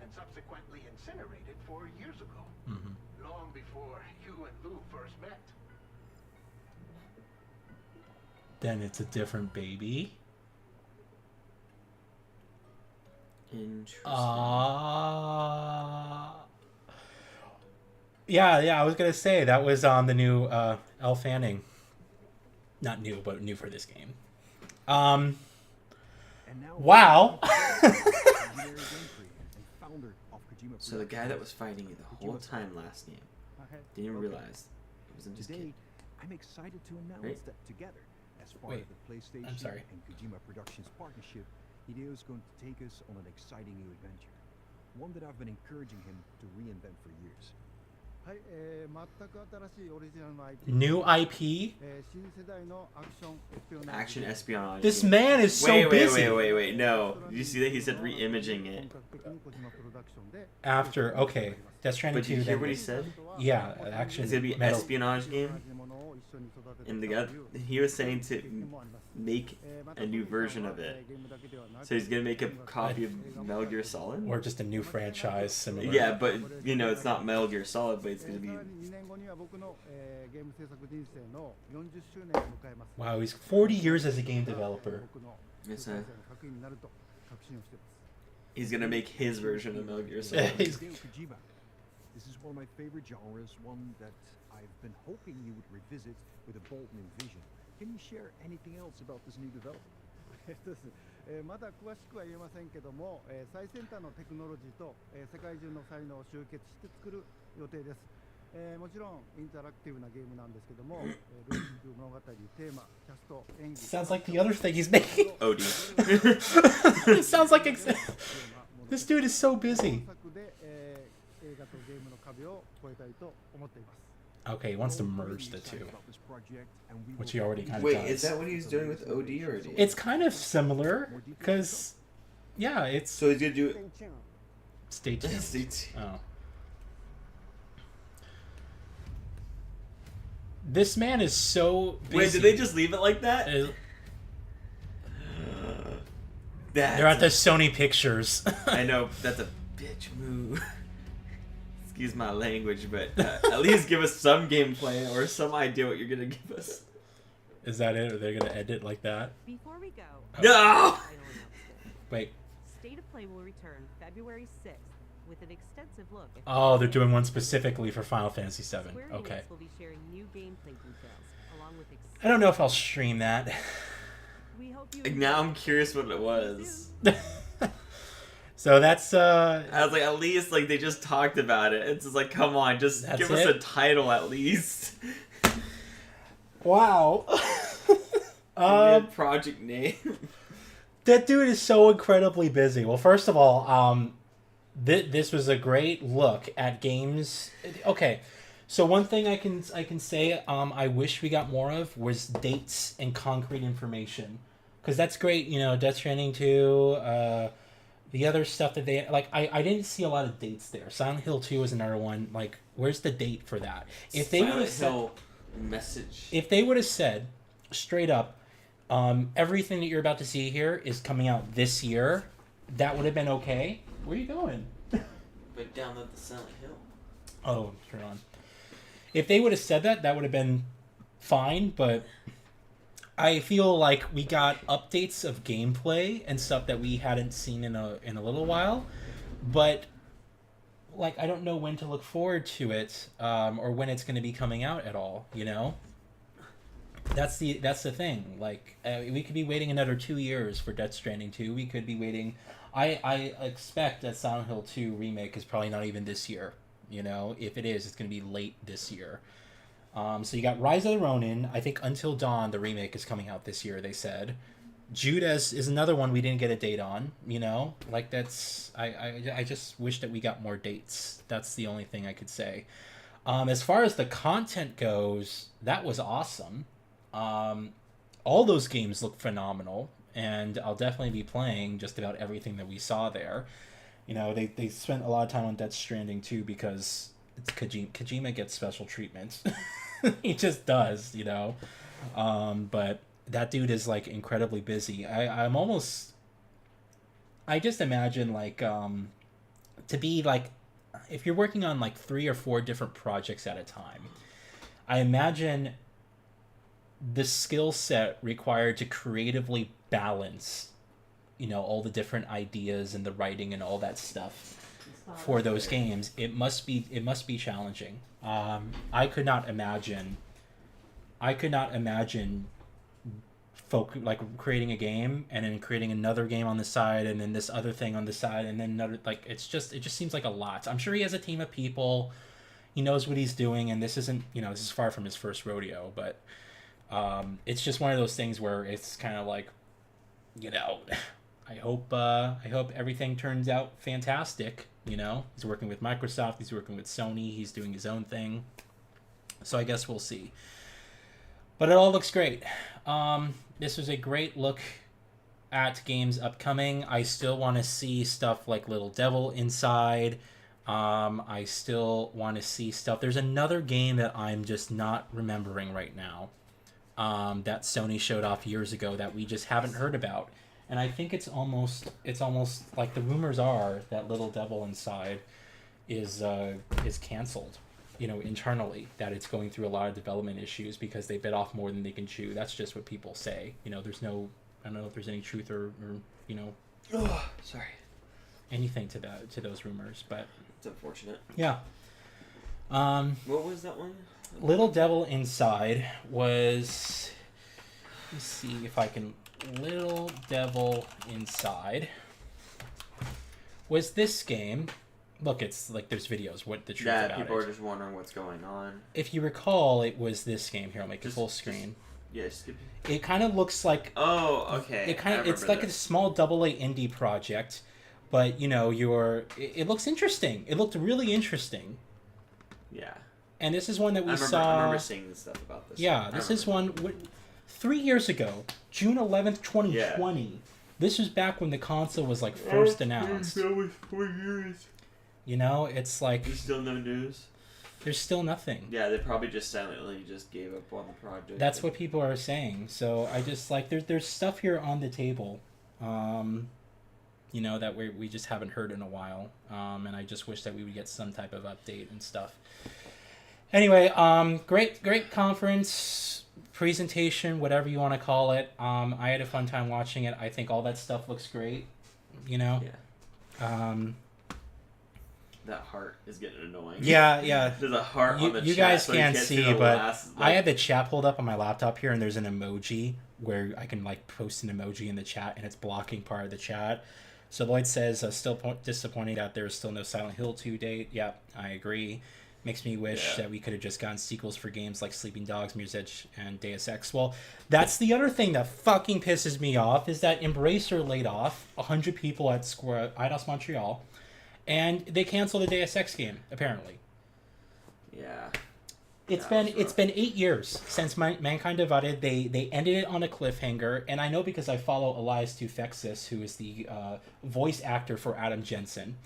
and subsequently incinerated 4 years ago. Long before you and Lou first met. Then it's a different baby. Interesting. Yeah, I was gonna say that was on the new Elle Fanning. Not new, but new for this game. Wow. So the guy that was fighting you the whole time last game didn't realize it was in his Today, kid. I'm excited to announce Right? that together, As part Wait, of the PlayStation I'm sorry. and Kojima Productions partnership, Hideo is going to take us on an exciting new adventure. One that I've been encouraging him to reinvent for years. はい、全く新しいオリジナルの IP New IP? 新世代のアクションエスピオナージ Action espionage. This man is so wait, busy. Wait. No. Did you see that he said re-imaging it? 本格的に小島プロダクションで After, okay. Death Stranding But did 2. you hear then- what he said? Yeah, action. It's gonna be an metal. espionage game. And he was saying to make a new version of it. So he's gonna make a copy of Metal Gear Solid? Or just a new franchise similar. Yeah, but you know, it's not Metal Gear Solid, but it's gonna be. 2年後には僕の、ゲーム制作人生の40周年を迎えます Wow, he's 40 years as a game developer. 僕の Yes, 世界 sir. 線の作品になると確信をしています He's gonna make his version of Metal Gear Solid. Hideo Kojima. This is one of my favorite genres, one that I've been hoping you would revisit with a bold new vision. Can you share anything else about this new development? ですまだ詳しくは言えませんけども、最先端のテクノロジーと、世界中の才能を集結して作る予定です、もちろんインタラクティブなゲームなんですけども、ロジック物語、テーマ、キャスト、演技 Sounds like the other thing he's making. OD. It sounds like this dude is so busy. 作で、映画とゲームの壁を越えたいと思っています Okay, he wants to merge the two, which he already kind of Wait, does. is that what he's doing with OD already? It's kind of similar, because, yeah, it's... So he's gonna do it. Stay tuned. Stay tuned. Oh. This man is so busy. Wait, did they just leave it like that? They're at the Sony Pictures. I know, that's a bitch move. Excuse my language, but at least give us some gameplay or some idea what you're gonna give us. Is that it? Or they're gonna end it like that? Before we go, No! Wait. State of Play will return February 6th with an extensive look at Oh, they're doing one specifically for Final Fantasy VII. Square Okay. Enix will be sharing new gameplay details along with I don't know if I'll stream that. We hope you Like, now I'm curious what it was. So that's I was like, at least like they just talked about it. It's just like, come on, just That's give us it? a title at least. Wow. Give me a project name. That dude is so incredibly busy. Well, first of all, this was a great look at games. Okay, so one thing I can say I wish we got more of was dates and concrete information, because that's great. You know, Death Stranding 2. The other stuff that they like, I didn't see a lot of dates there. Silent Hill 2 is another one. Like, where's the date for that? If they would have said, message. if they would have said straight up, everything that you're about to see here is coming out this year, that would have been okay. Where are you going? But down at the Silent Hill. Oh, turn on. If they would have said that, that would have been fine, but I feel like we got updates of gameplay and stuff that we hadn't seen in a little while, but like I don't know when to look forward to it, or when it's going to be coming out at all. You know, that's the thing. Like we could be waiting another 2 years for Death Stranding 2. We could be waiting. I expect that Silent Hill 2 remake is probably not even this year. You know, if it is, it's going to be late this year. So you got Rise of the Ronin. I think Until Dawn, the remake, is coming out this year, they said. Judas is another one we didn't get a date on, you know? Like, that's... I just wish that we got more dates. That's the only thing I could say. As far as the content goes, that was awesome. All those games look phenomenal, and I'll definitely be playing just about everything that we saw there. You know, they spent a lot of time on Death Stranding, too, because it's Kojima. Kojima gets special treatment. He just does, you know. But that dude is like incredibly busy. I'm almost. I just imagine like to be like, if you're working on like 3 or 4 different projects at a time, I imagine the skill set required to creatively balance, you know, all the different ideas and the writing and all that stuff for those games. It must be challenging. I could not imagine like creating a game and then creating another game on the side and then this other thing on the side and then another, like it just seems like a lot. I'm sure he has a team of people, he knows what he's doing, and this is far from his first rodeo, but It's just one of those things where it's kind of like, you know, I hope everything turns out fantastic. You know, he's working with Microsoft, he's working with Sony, he's doing his own thing. So I guess we'll see. But it all looks great. This was a great look at games upcoming. I still want to see stuff like Little Devil Inside. I still want to see stuff. There's another game that I'm just not remembering right now, that Sony showed off years ago that we just haven't heard about. And I think it's almost like the rumors are that Little Devil Inside is canceled, you know, internally, that it's going through a lot of development issues because they bit off more than they can chew. That's just what people say. You know, there's no, I don't know if there's any truth or you know, anything to those rumors, but it's unfortunate. Yeah. What was that one? Little Devil Inside was, let's see if I can. Little Devil Inside was this game. Look, it's like there's videos. What the truth about it? Yeah, people are just wondering what's going on. If you recall, it was this game. Here, I'll make it full screen. Skip it. It kind of looks like. Oh, okay. It's like a small AA indie project, but you know, it looks interesting. It looked really interesting. Yeah. And this is one that we saw. I remember seeing the stuff about this. Yeah, this is one. 3 years ago, June 11th, 2020. Yeah. This was back when the console was like first announced. That was 4 years. You know, it's like there's still no news. There's still nothing. Yeah, they probably just silently just gave up on the project. That's what people are saying. So I just like there's stuff here on the table, you know, that we just haven't heard in a while, and I just wish that we would get some type of update and stuff. Anyway, great conference. Presentation, whatever you want to call it. I had a fun time watching it. I think all that stuff looks great. You know. Yeah. That heart is getting annoying. Yeah. There's a heart on the chat. You guys so can't see, but I have the the chat pulled up on my laptop here, and there's an emoji where I can like post an emoji in the chat, and it's blocking part of the chat. So Lloyd says, still disappointing that there's still no Silent Hill 2 date. Yeah, I agree. Makes me wish that we could have just gotten sequels for games like Sleeping Dogs, Mirror's Edge, and Deus Ex. Well, that's the other thing that fucking pisses me off, is that Embracer laid off 100 people at Eidos Montreal, and they canceled the Deus Ex game, apparently. Yeah. It's been 8 years since Mankind Divided. They ended it on a cliffhanger, and I know because I follow Elias Tufexis, who is the voice actor for Adam Jensen,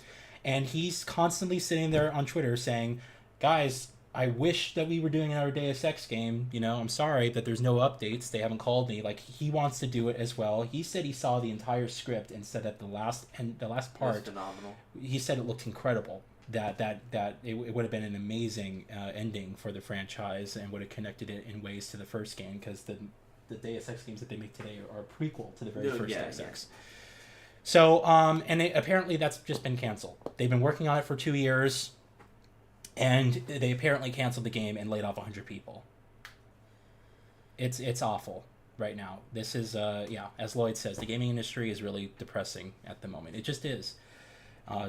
and he's constantly sitting there on Twitter saying, guys, I wish that we were doing another Deus Ex game. You know, I'm sorry that there's no updates. They haven't called me. Like, he wants to do it as well. He said he saw the entire script and said that the last part, was phenomenal. He said it looked incredible. That it would have been an amazing ending for the franchise and would have connected it in ways to the first game, because the Deus Ex games that they make today are a prequel to the very first Deus Ex. So, and apparently that's just been canceled. They've been working on it for 2 years. And they apparently canceled the game and laid off 100 people. It's awful right now. This is, as Lloyd says, the gaming industry is really depressing at the moment. It just is.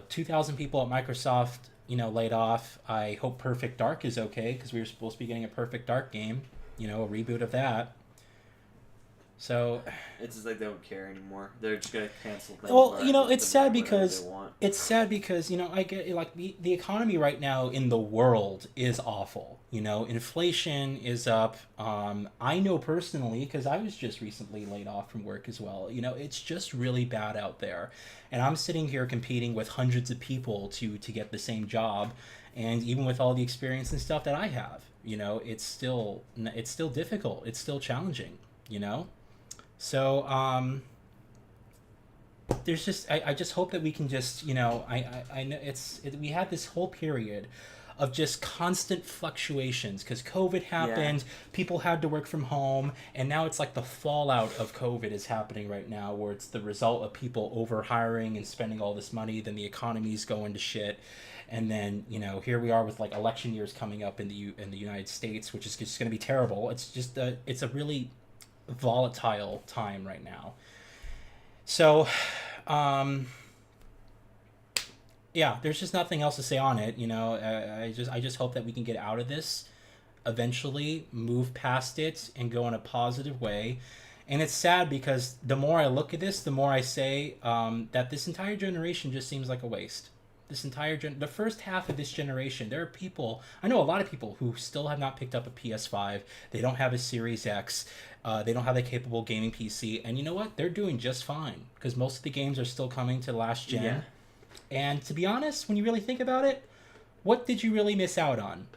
2,000 people at Microsoft, you know, laid off. I hope Perfect Dark is okay, because we were supposed to be getting a Perfect Dark game, you know, a reboot of that. So it's just like they don't care anymore. They're just gonna cancel things. Well, you know, it's sad because you know, I get like the economy right now in the world is awful. You know, inflation is up. I know personally because I was just recently laid off from work as well. You know, it's just really bad out there, and I'm sitting here competing with hundreds of people to get the same job, and even with all the experience and stuff that I have, you know, it's still difficult. It's still challenging. You know. So, there's just, I just hope that we can just, you know, I know we had this whole period of just constant fluctuations because COVID happened, people had to work from home, and now it's like the fallout of COVID is happening right now, where it's the result of people overhiring and spending all this money, then the economy's going to shit. And then, you know, here we are with like election years coming up in the United States, which is just going to be terrible. It's just, it's a really volatile time right now. So there's just nothing else to say on it. You know, I just hope that we can get out of this eventually move past it and go in a positive way. And it's sad because the more I look at this, the more I say that this entire generation just seems like a waste. This entire the first half of this generation, there are people, I know a lot of people who still have not picked up a PS5. They don't have a Series X. They don't have a capable gaming PC. And you know what? They're doing just fine because most of the games are still coming to last gen. Yeah. And to be honest, when you really think about it, what did you really miss out on?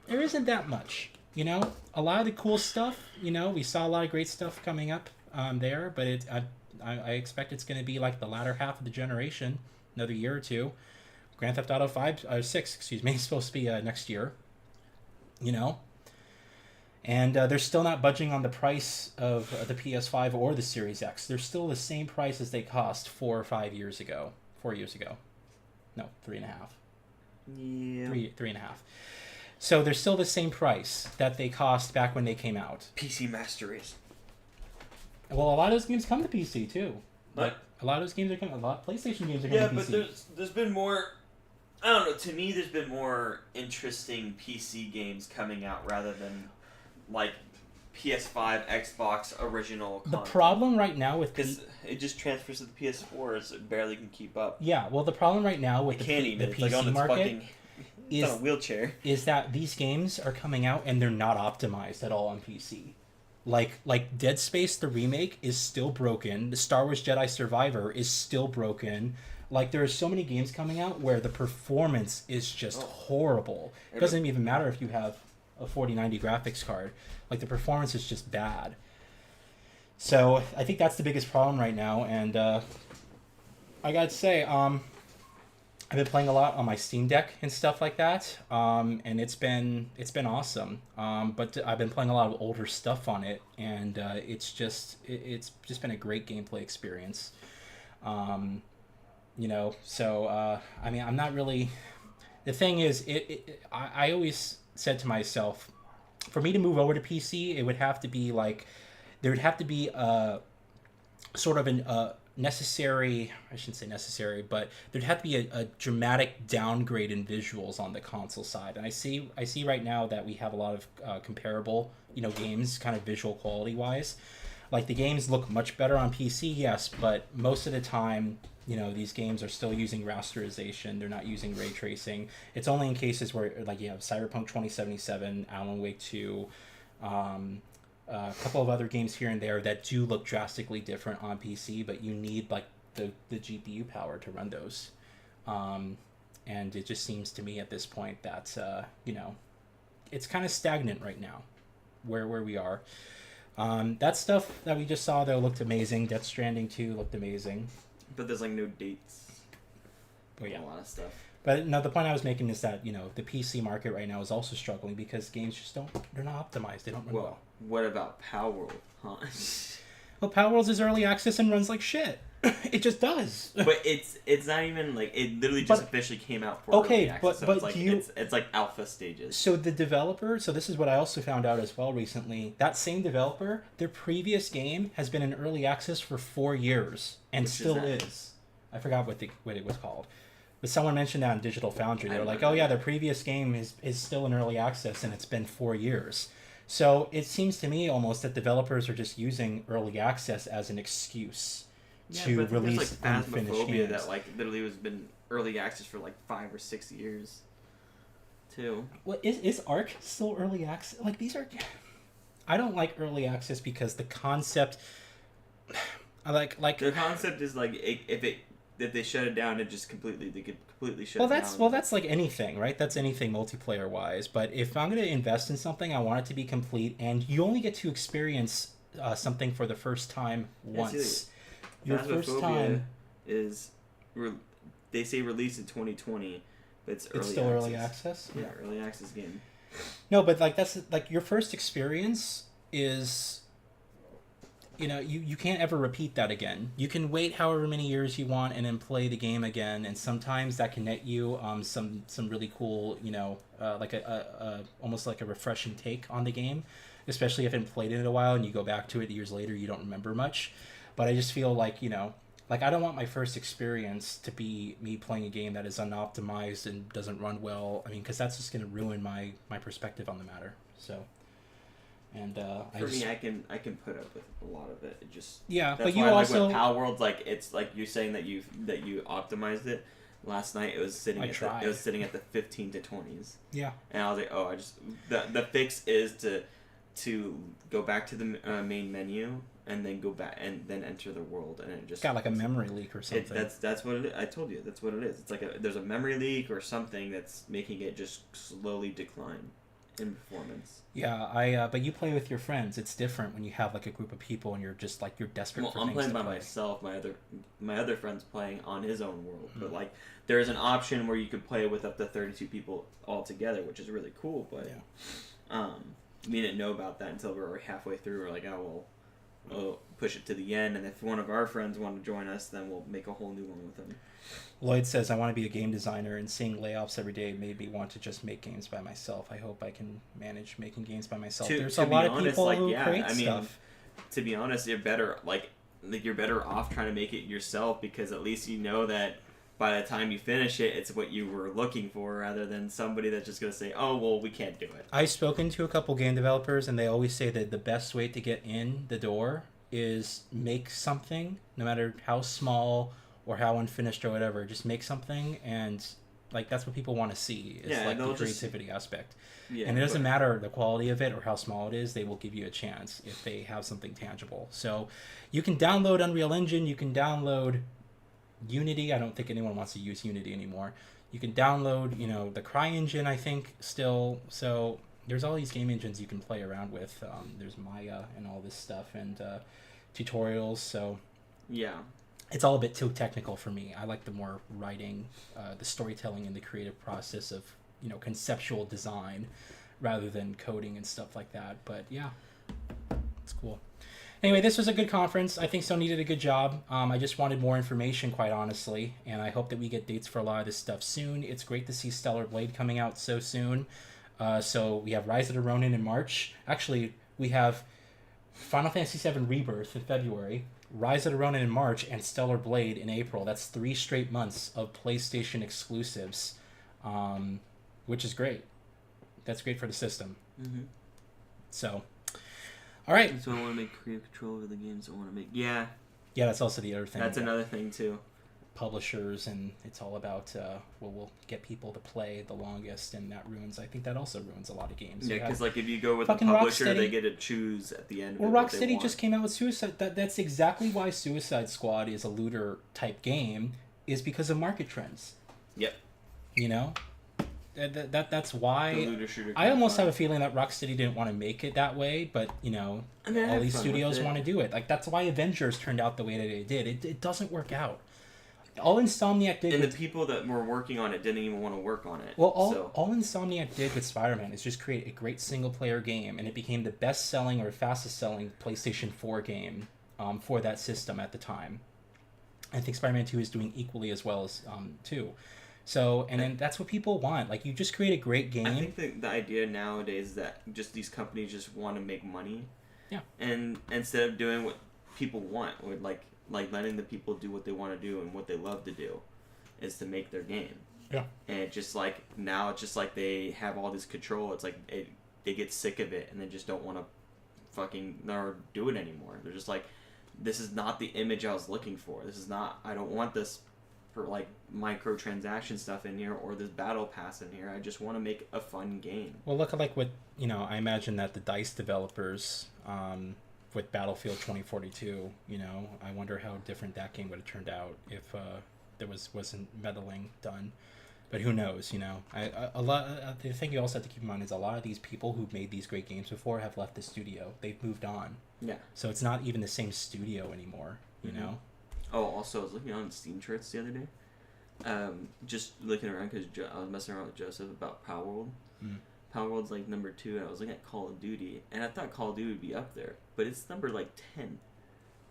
There isn't that much. You know, a lot of the cool stuff, you know, we saw a lot of great stuff coming up there, but I expect it's going to be like the latter half of the generation, another year or two. Grand Theft Auto 6, excuse me, is supposed to be next year, you know. And they're still not budging on the price of the PS5 or the Series X. They're still the same price as they cost 4 or 5 years ago. 4 years ago. No, 3.5. Yeah. 3.5. So they're still the same price that they cost back when they came out. PC Master Race. Well, a lot of those games come to PC too. What? Like, a lot of those games are coming. A lot of PlayStation games are coming to PC. Yeah, but there's been more. I don't know. To me, there's been more interesting PC games coming out rather than like PS5, Xbox original content. The problem right now with because it just transfers to the PS4, it barely can keep up. Yeah, well, the problem right now with the PC like on market fucking, it's on a wheelchair. Is that these games are coming out and they're not optimized at all on PC. Like Dead Space the remake is still broken. The Star Wars Jedi Survivor is still broken. Like, there are so many games coming out where the performance is just horrible. It doesn't even matter if you have a 4090 graphics card. Like, the performance is just bad. So I think that's the biggest problem right now. And I gotta say, I've been playing a lot on my Steam Deck and stuff like that, and it's been awesome. But I've been playing a lot of older stuff on it, and it's just been a great gameplay experience. You know, so I mean, I'm not really. The thing is, I always said to myself, for me to move over to PC, it would have to be like, there would have to be a sort of an necessary, I shouldn't say necessary, but there'd have to be a dramatic downgrade in visuals on the console side. And I see right now that we have a lot of comparable, you know, games kind of visual quality wise. Like, the games look much better on PC, yes, but most of the time, you know, these games are still using rasterization. They're not using ray tracing. It's only in cases where, like, you have Cyberpunk 2077, Alan Wake 2, a couple of other games here and there that do look drastically different on PC, but you need, like, the GPU power to run those. And it just seems to me at this point that, you know, it's kind of stagnant right now where we are. That stuff that we just saw, though, looked amazing. Death Stranding 2 looked amazing. But there's, like, no dates. Well, yeah. A lot of stuff. But no, the point I was making is that, you know, the PC market right now is also struggling because games just they're not optimized. They don't run well. What about Palworld, huh? Well, Palworld is early access and runs like shit. It just does. But it's not even like, it literally just officially came out for early access. So it's like alpha stages. So the developer, so this is what I also found out as well recently. That same developer, their previous game has been in early access for 4 years and Which still is. I forgot what it was called. But someone mentioned that on Digital Foundry. They were like, "Oh yeah, their previous game is still in early access and it's been 4 years." So it seems to me almost that developers are just using early access as an excuse to release unfinished games. That like literally has been early access for like 5 or 6 years, too. Well, is Ark still early access? Like, these are, I don't like early access because the concept, I like the concept is like if they shut it down, they could completely shut it down. Well, that's like anything, right? That's anything multiplayer wise. But if I'm going to invest in something, I want it to be complete, and you only get to experience something for the first time once. Your first time is they say release in 2020, but it's still early access. Yeah, early access game. No, but like that's like your first experience is, you know, you can't ever repeat that again. You can wait however many years you want and then play the game again, and sometimes that can net you some really cool, you know, like a almost like a refreshing take on the game, especially if you haven't played it in a while and you go back to it years later, you don't remember much. But I just feel like, you know, Like, I don't want my first experience to be me playing a game that is unoptimized and doesn't run well. I mean, because that's just going to ruin my perspective on the matter. So, and for me, I can put up with a lot of it. It just yeah, that's but you why, also like, with Power Worlds, like, it's like you're saying that you optimized it. Last night it was sitting at the 15 to 20s. Yeah. And I was like, oh, the fix is to go back to the main menu and then go back and then enter the world, and it just got like a memory leak or something. That's what it is. I told you that's what it is. It's like there's a memory leak or something that's making it just slowly decline in performance. Yeah, but you play with your friends. It's different when you have like a group of people and you're just like you're desperate for things to play. I'm playing by myself. My other friend's playing on his own world, but like there's an option where you could play with up to 32 people all together, which is really cool. But we didn't know about that until we were halfway through. We're like, oh well. We'll push it to the end, and if one of our friends want to join us, then we'll make a whole new one with them. Lloyd says, I want to be a game designer, and seeing layoffs every day made me want to just make games by myself. I hope I can manage making games by myself. There's a lot of people who create stuff. To be honest, you're better off trying to make it yourself, because at least you know that by the time you finish it, it's what you were looking for, rather than somebody that's just going to say, oh, well, we can't do it. I've spoken to a couple game developers, and they always say that the best way to get in the door is make something, no matter how small or how unfinished or whatever. Just make something, and like that's what people want to see, is like the creativity aspect. Yeah, and it doesn't matter the quality of it or how small it is, they will give you a chance if they have something tangible. So you can download Unreal Engine, you can download Unity. I don't think anyone wants to use Unity anymore. You can download, the CryEngine, I think, still. So there's all these game engines you can play around with. There's Maya and all this stuff, and tutorials. So yeah, it's all a bit too technical for me. I like the more writing, the storytelling, and the creative process of conceptual design, rather than coding and stuff like that. But yeah, it's cool. Anyway, this was a good conference. I think Sony did a good job. I just wanted more information, quite honestly, and I hope that we get dates for a lot of this stuff soon. It's great to see Stellar Blade coming out so soon. So we have Rise of the Ronin in March. Actually, we have Final Fantasy VII Rebirth in February, Rise of the Ronin in March, and Stellar Blade in April. That's 3 straight months of PlayStation exclusives, which is great. That's great for the system. Mm-hmm. So... all right. So I want to make creative control over the games I want to make. Yeah. Yeah, that's also the other thing. That's another thing, too. Publishers, and it's all about, we'll get people to play the longest, and that ruins, I think that also ruins a lot of games. Yeah, because, like, if you go with the publisher, Rocksteady, they get to choose at the end. Well, Rocksteady just came out with Suicide. That's exactly why Suicide Squad is a looter-type game, is because of market trends. Yep. That's why I almost have a feeling that Rocksteady didn't want to make it that way, but all these studios want to do it. Like, that's why Avengers turned out the way that it did. It doesn't work out. All Insomniac did, and the people that were working on it didn't even want to work on it. Well, all Insomniac did with Spider-Man is just create a great single-player game, and it became the best-selling or fastest-selling PlayStation 4 game for that system at the time. I think Spider-Man 2 is doing equally as well as 2. So, and then that's what people want. Like, you just create a great game. I think the idea nowadays is that just these companies just want to make money. Yeah. And instead of doing what people want, or like letting the people do what they want to do and what they love to do, is to make their game. Yeah. And it just like, now it's just like they have all this control. It's like they get sick of it and they just don't want to fucking do it anymore. They're just like, this is not the image I was looking for. This is not, I don't want this for like microtransaction stuff in here or this battle pass in here. I just want to make a fun game. Well, look at like what I imagine that the DICE developers with Battlefield 2042, I wonder how different that game would have turned out if there wasn't meddling done. But who knows? The thing you also have to keep in mind is a lot of these people who made these great games before have left the studio. They've moved on. Yeah. So it's not even the same studio anymore. You know. Oh, also, I was looking on Steam charts the other day. Just looking around because I was messing around with Joseph about Power World. Power World's like number 2, and I was looking at Call of Duty, and I thought Call of Duty would be up there, but it's number like 10.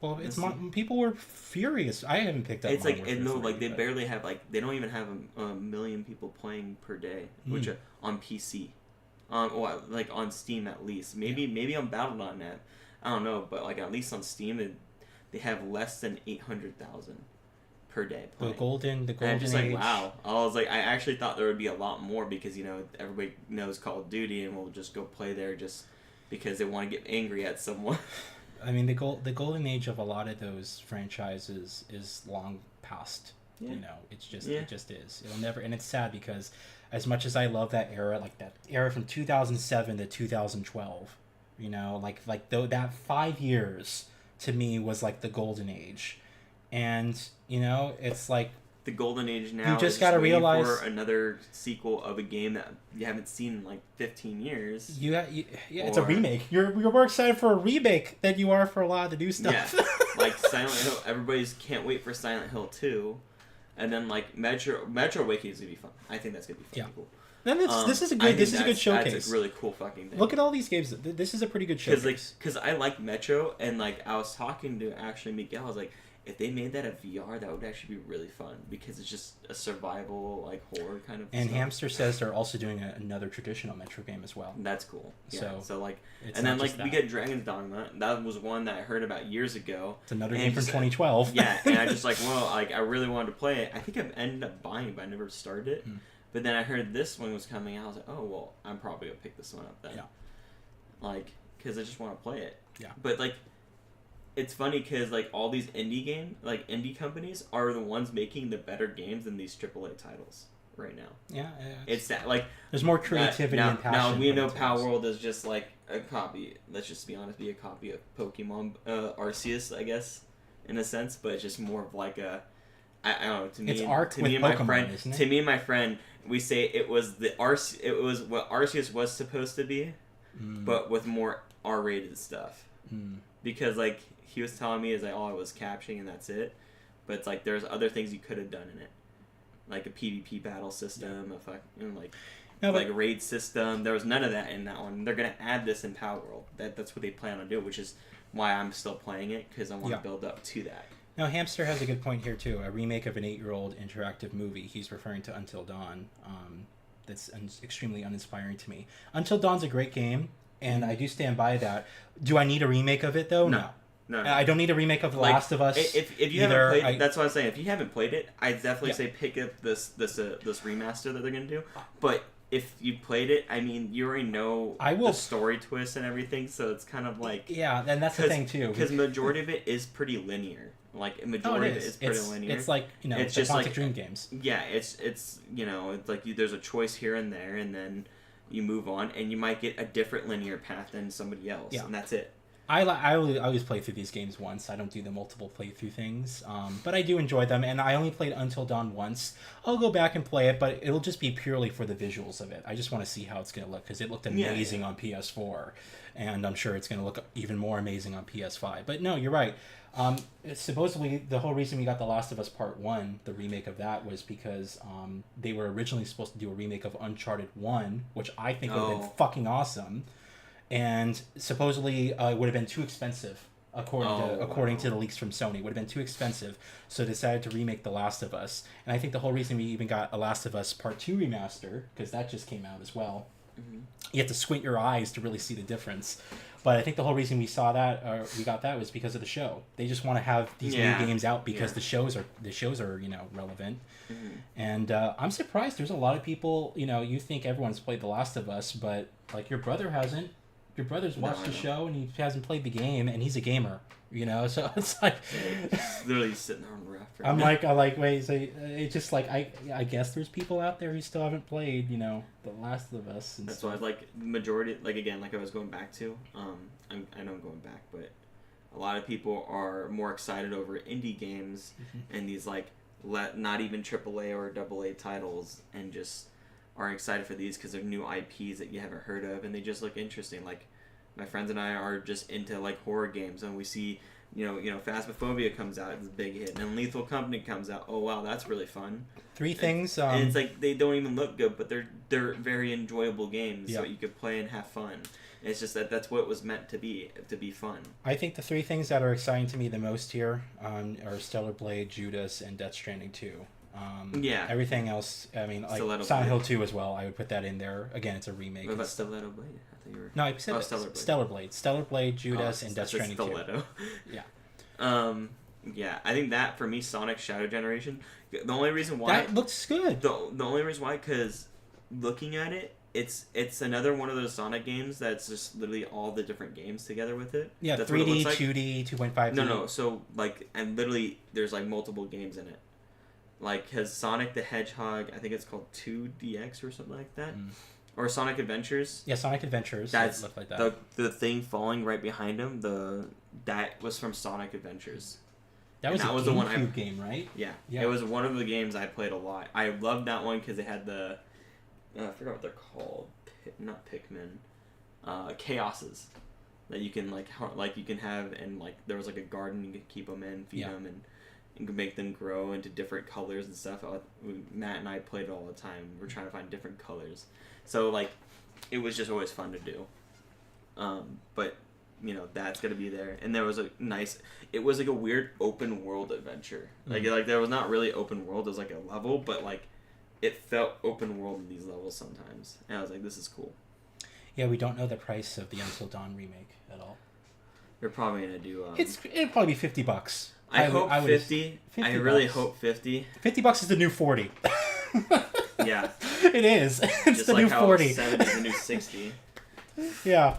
Well, it's people were furious. I haven't picked up. It's like they barely have they don't even have a million people playing per day, which on PC, like on Steam at least. Maybe on Battle.net, I don't know, but like at least on Steam they they have less than 800,000 per day The playing. golden And I'm just age. like, wow. I was like, I actually thought there would be a lot more because, you know, everybody knows Call of Duty and will just go play there just because they want to get angry at someone. I mean, the golden age of a lot of those franchises is long past. Yeah. You know, it just is. It'll never, and it's sad because as much as I love that era, like that era from 2007 to 2012, you know, like though that 5 years to me was like the golden age, and you know, it's like The golden age now. You just is gotta waiting realize- for another sequel of a game that you haven't seen in like 15 years. yeah, it's a remake. You're more excited for a remake than you are for a lot of the new stuff. Yeah, like Silent Hill. Everybody's can't wait for Silent Hill 2, and then like Metro Awakening is gonna be fun. I think that's gonna be fucking cool. Then this is a I good think that's showcase. a really cool fucking thing. Look at all these games. This is a pretty good showcase. Because I like Metro, and like I was talking to actually Miguel. I was like, if they made that a VR, that would actually be really fun because it's just a survival like horror kind of. And stuff. Hamster says they're also doing another traditional Metro game as well. That's cool. Yeah. So like, it's and then not like just we that. get Dragon's Dogma. That was one that I heard about years ago. It's another And game from just- 2012. Yeah, and I just like, well, like I really wanted to play it. I think I've ended up buying it, but I never started it. But then I heard this one was coming out. I was like, oh well, I'm probably gonna pick this one up then. Yeah. Like, because I just want to play it. Yeah. But like, it's funny because like all these indie companies are the ones making the better games than these AAA titles right now. Yeah, it's that like there's more creativity now, and passion. Now we put know into Power this. World is just like a copy. Let's just be honest, be a copy of Pokemon Arceus, I guess, in a sense, but it's just more of like a. I don't know. To me, It's Arc to with me and my Pokemon, friend, isn't it? to me and my friend, we say it was it was what Arceus was supposed to be, but with more R-rated stuff. Because like he was telling me, is like, oh, I was captioning and that's it, but it's like there's other things you could have done in it, like a PvP battle system, like raid system. There was none of that in that one. They're gonna add this in Power World. That's what they plan on doing, which is why I'm still playing it because I want to build up to that. Now, Hamster has a good point here, too. A remake of an 8-year-old interactive movie. He's referring to Until Dawn. That's extremely uninspiring to me. Until Dawn's a great game, and I do stand by that. Do I need a remake of it, though? No. I don't need a remake of The Last of Us. If you either. haven't played it, that's what I'm saying. If you haven't played it, I definitely say pick up this remaster that they're going to do. But if you played it, I mean, you already know the story twist and everything, so it's kind of like... Yeah, and that's the thing, too. Because majority of it is pretty linear. Like, a majority of it is pretty linear. It's like, you know, it's the just Quantic like Dream games. Yeah, it's you know, it's like there's a choice here and there, and then you move on, and you might get a different linear path than somebody else, and that's it. I always play through these games once. I don't do the multiple playthrough things, but I do enjoy them, and I only played Until Dawn once. I'll go back and play it, but it'll just be purely for the visuals of it. I just want to see how it's going to look, because it looked amazing on PS4, and I'm sure it's going to look even more amazing on PS5. But no, you're right. Supposedly, the whole reason we got The Last of Us Part 1, the remake of that, was because they were originally supposed to do a remake of Uncharted 1, which I think would have been fucking awesome. And supposedly it would have been too expensive, according to the leaks from Sony. It would have been too expensive, so they decided to remake The Last of Us. And I think the whole reason we even got a Last of Us Part 2 remaster, because that just came out as well, you have to squint your eyes to really see the difference. But I think the whole reason we saw that, or we got that, was because of the show. They just want to have these new games out because the shows are relevant. And I'm surprised. There's a lot of people. You think everyone's played The Last of Us, but like your brother hasn't. Your brother's watched the show and he hasn't played the game, and he's a gamer. So it's like he's literally sitting there on the raft. I'm like, wait. So it's just like I guess there's people out there who still haven't played, The Last of Us. And that's why majority, like I was going back to. I know I'm going back, but a lot of people are more excited over indie games and these not even AAA or AA titles, and just are excited for these because they're new IPs that you haven't heard of, and they just look interesting. Like my friends and I are just into horror games, and we see Phasmophobia comes out, it's a big hit, and then Lethal Company comes out. Oh wow, that's really fun. Three things. And it's like they don't even look good, but they're very enjoyable games that you could play and have fun. It's just that's what it was meant to be fun. I think the three things that are exciting to me the most here are Stellar Blade, Judas, and Death Stranding 2. Everything else, I mean, like Silent Hill 2 as well, I would put that in there. Again, it's a remake. What about Stiletto Blade? I thought you were... No, I said Stellar Blade. Stellar Blade. Stellar Blade, Judas, and Death Stranding 2. Stiletto. Yeah. Yeah, I think that for me, Sonic Shadow Generation. The only reason why That looks good. The only reason why, because looking at it, it's another one of those Sonic games that's just literally all the different games together with it. Yeah, That's 3D, like. 2D, 2.5D. No. So like, and literally, there's like multiple games in it. Like, has Sonic the Hedgehog? I think it's called 2DX or something like that, or Sonic Adventures. Yeah, Sonic Adventures. That's look like that. The thing falling right behind him. That was from Sonic Adventures. That was the one GameCube game, right? Yeah. Yeah. It was one of the games I played a lot. I loved that one because it had the I forgot what they're called. Not Pikmin. Chaoses that you can you can have, and like there was like a garden you could keep them in, feed them, and you can make them grow into different colors and stuff. Matt and I played it all the time. We're trying to find different colors, so like it was just always fun to do. But you know, that's gonna be there, and there was a nice. It was like a weird open world adventure. Like there was not really open world. It was like a level, but like it felt open world in these levels sometimes, and I was like, this is cool. Yeah, we don't know the price of the Until Dawn remake at all. They're probably gonna do. It'd probably be $50. I hope 50. I really hope 50. $50 is the new 40. Yeah, it is. It's just the like new how 40. 70 is the new 60. Yeah.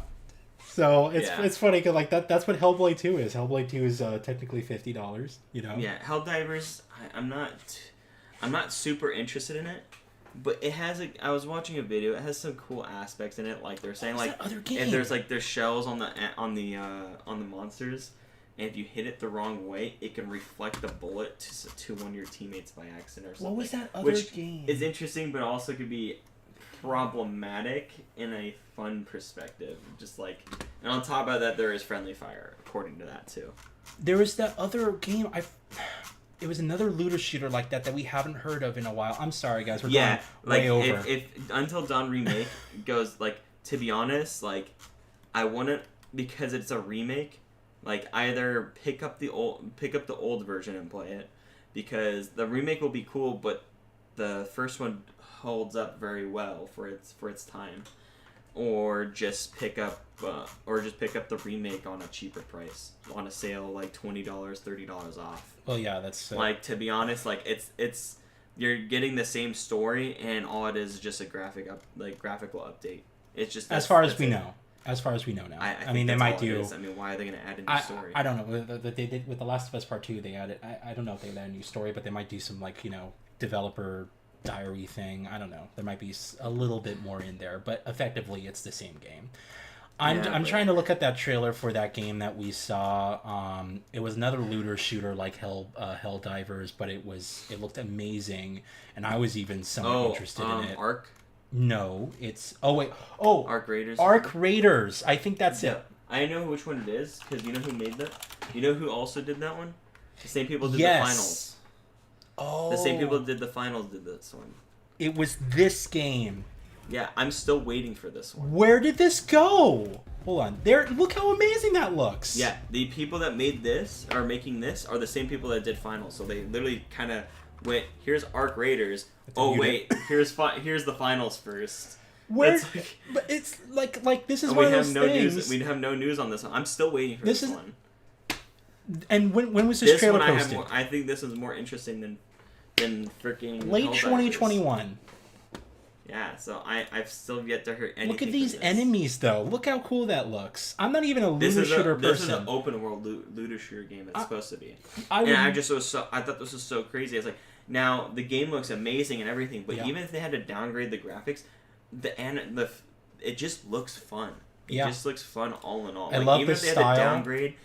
So it's funny because like that's what Hellblade 2 is. Hellblade 2 is technically $50. You know. Yeah, Helldivers. I'm not super interested in it, but it has I was watching a video. It has some cool aspects in it. Like they're saying like other game? and there's shells on the monsters, and if you hit it the wrong way, it can reflect the bullet to one of your teammates by accident or something. What was that other which game? is interesting, but also could be problematic in a fun perspective. Just like, and on top of that, there is friendly fire, according to that too. There was that other game. It was another looter shooter like that we haven't heard of in a while. I'm sorry, guys. We're going way over. If Until Dawn remake goes like, to be honest, like I wouldn't, because it's a remake. Like either pick up the old version and play it, because the remake will be cool, but the first one holds up very well for its time, or just pick up the remake on a cheaper price on a sale, like $20, $30 off. Well, yeah, that's like, to be honest, like it's you're getting the same story, and all it is just a graphical update. It's just as far as we know. As far as we know now, I mean, they might do. I mean, why are they going to add a new story? I don't know. They did with The Last of Us Part 2. They added. I don't know if they added a new story, but they might do some developer diary thing. I don't know. There might be a little bit more in there, but effectively, it's the same game. I'm trying to look at that trailer for that game that we saw. It was another looter shooter like Helldivers, but it looked amazing, and I was even somewhat interested in it. Ark. No, it's Ark Raiders. Ark Raiders. I think that's it. I know which one it is, because you know who made that. You know who also did that one? The same people did the finals. Oh. The same people that did the finals did this one. It was this game. Yeah, I'm still waiting for this one. Where did this go? Hold on. Look how amazing that looks. Yeah, the people that made this are making this are the same people that did finals. So they literally kind of went, here's Ark Raiders. Here's the finals first. But it's like this is one of those things. We have no news on this one. I'm still waiting for this one. And when was this trailer one posted? I think this is more interesting than freaking late 2021. Yeah, so I've still yet to hear anything. Look at these enemies, though. Look how cool that looks. I'm not even a looter shooter person. This is an open world looter shooter game. It's supposed to be. I thought this was so crazy. I was like, now the game looks amazing and everything, but even if they had to downgrade the graphics, it just looks fun. It just looks fun all in all. I love even the if they style. had to downgrade,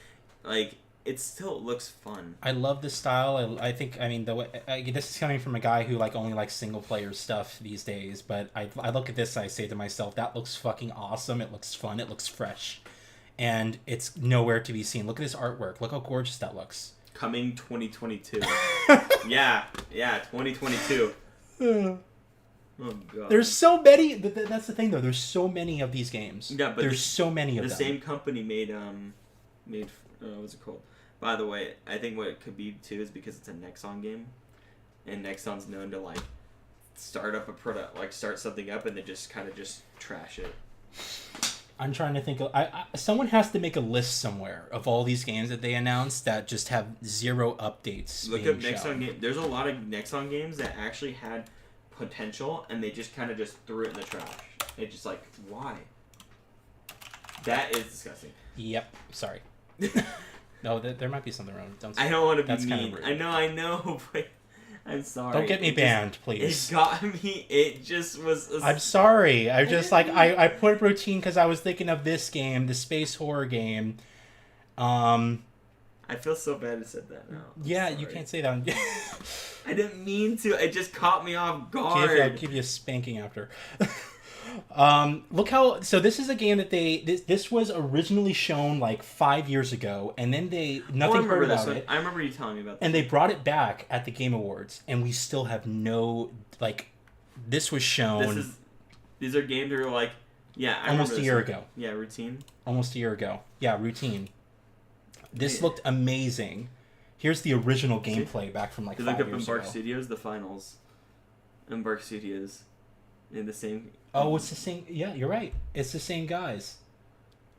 it still looks fun. I love the style. I think, I mean, this is coming from a guy who only likes single player stuff these days, but I look at this, I say to myself, that looks fucking awesome. It looks fun. It looks fresh. And it's nowhere to be seen. Look at this artwork. Look how gorgeous that looks. Coming 2022. yeah, 2022. Oh god. There's so many. That's the thing, though. There's so many of these games. Yeah, but there's so many of them. The same company made what's it called? By the way, I think what it could be too is because it's a Nexon game, and Nexon's known to start up a product, start something up, and then just kind of just trash it. I'm trying to think of. Someone has to make a list somewhere of all these games that they announced that just have zero updates. Look being up Nexon shown. game. There's a lot of Nexon games that actually had potential, and they just kind of just threw it in the trash. It's just like, why? That is disgusting. Yep. Sorry. No, there might be something wrong. I don't want to be That's mean. kind of rude. I know, but I'm sorry. Don't get me banned, please. It got me. It just was. I'm sorry. I just like I put routine because I was thinking of this game, the space horror game. I feel so bad I said that now. Yeah, you can't say that. I didn't mean to. It just caught me off guard. I'll give you a spanking after. Look how. So this is a game that this was originally shown like 5 years ago, and then nothing heard about it. I remember you telling me about that. And they brought it back at the Game Awards, and we still have no like. This was shown. These are games that are like, yeah, I almost remember a year this one. ago. Yeah, Routine. Almost a year ago. Yeah, Routine. This looked amazing. Here's the original gameplay back from like 5 years ago. Look up Embark Studios, the finals. Embark Studios, in the same. Oh, it's the same. Yeah, you're right. It's the same guys.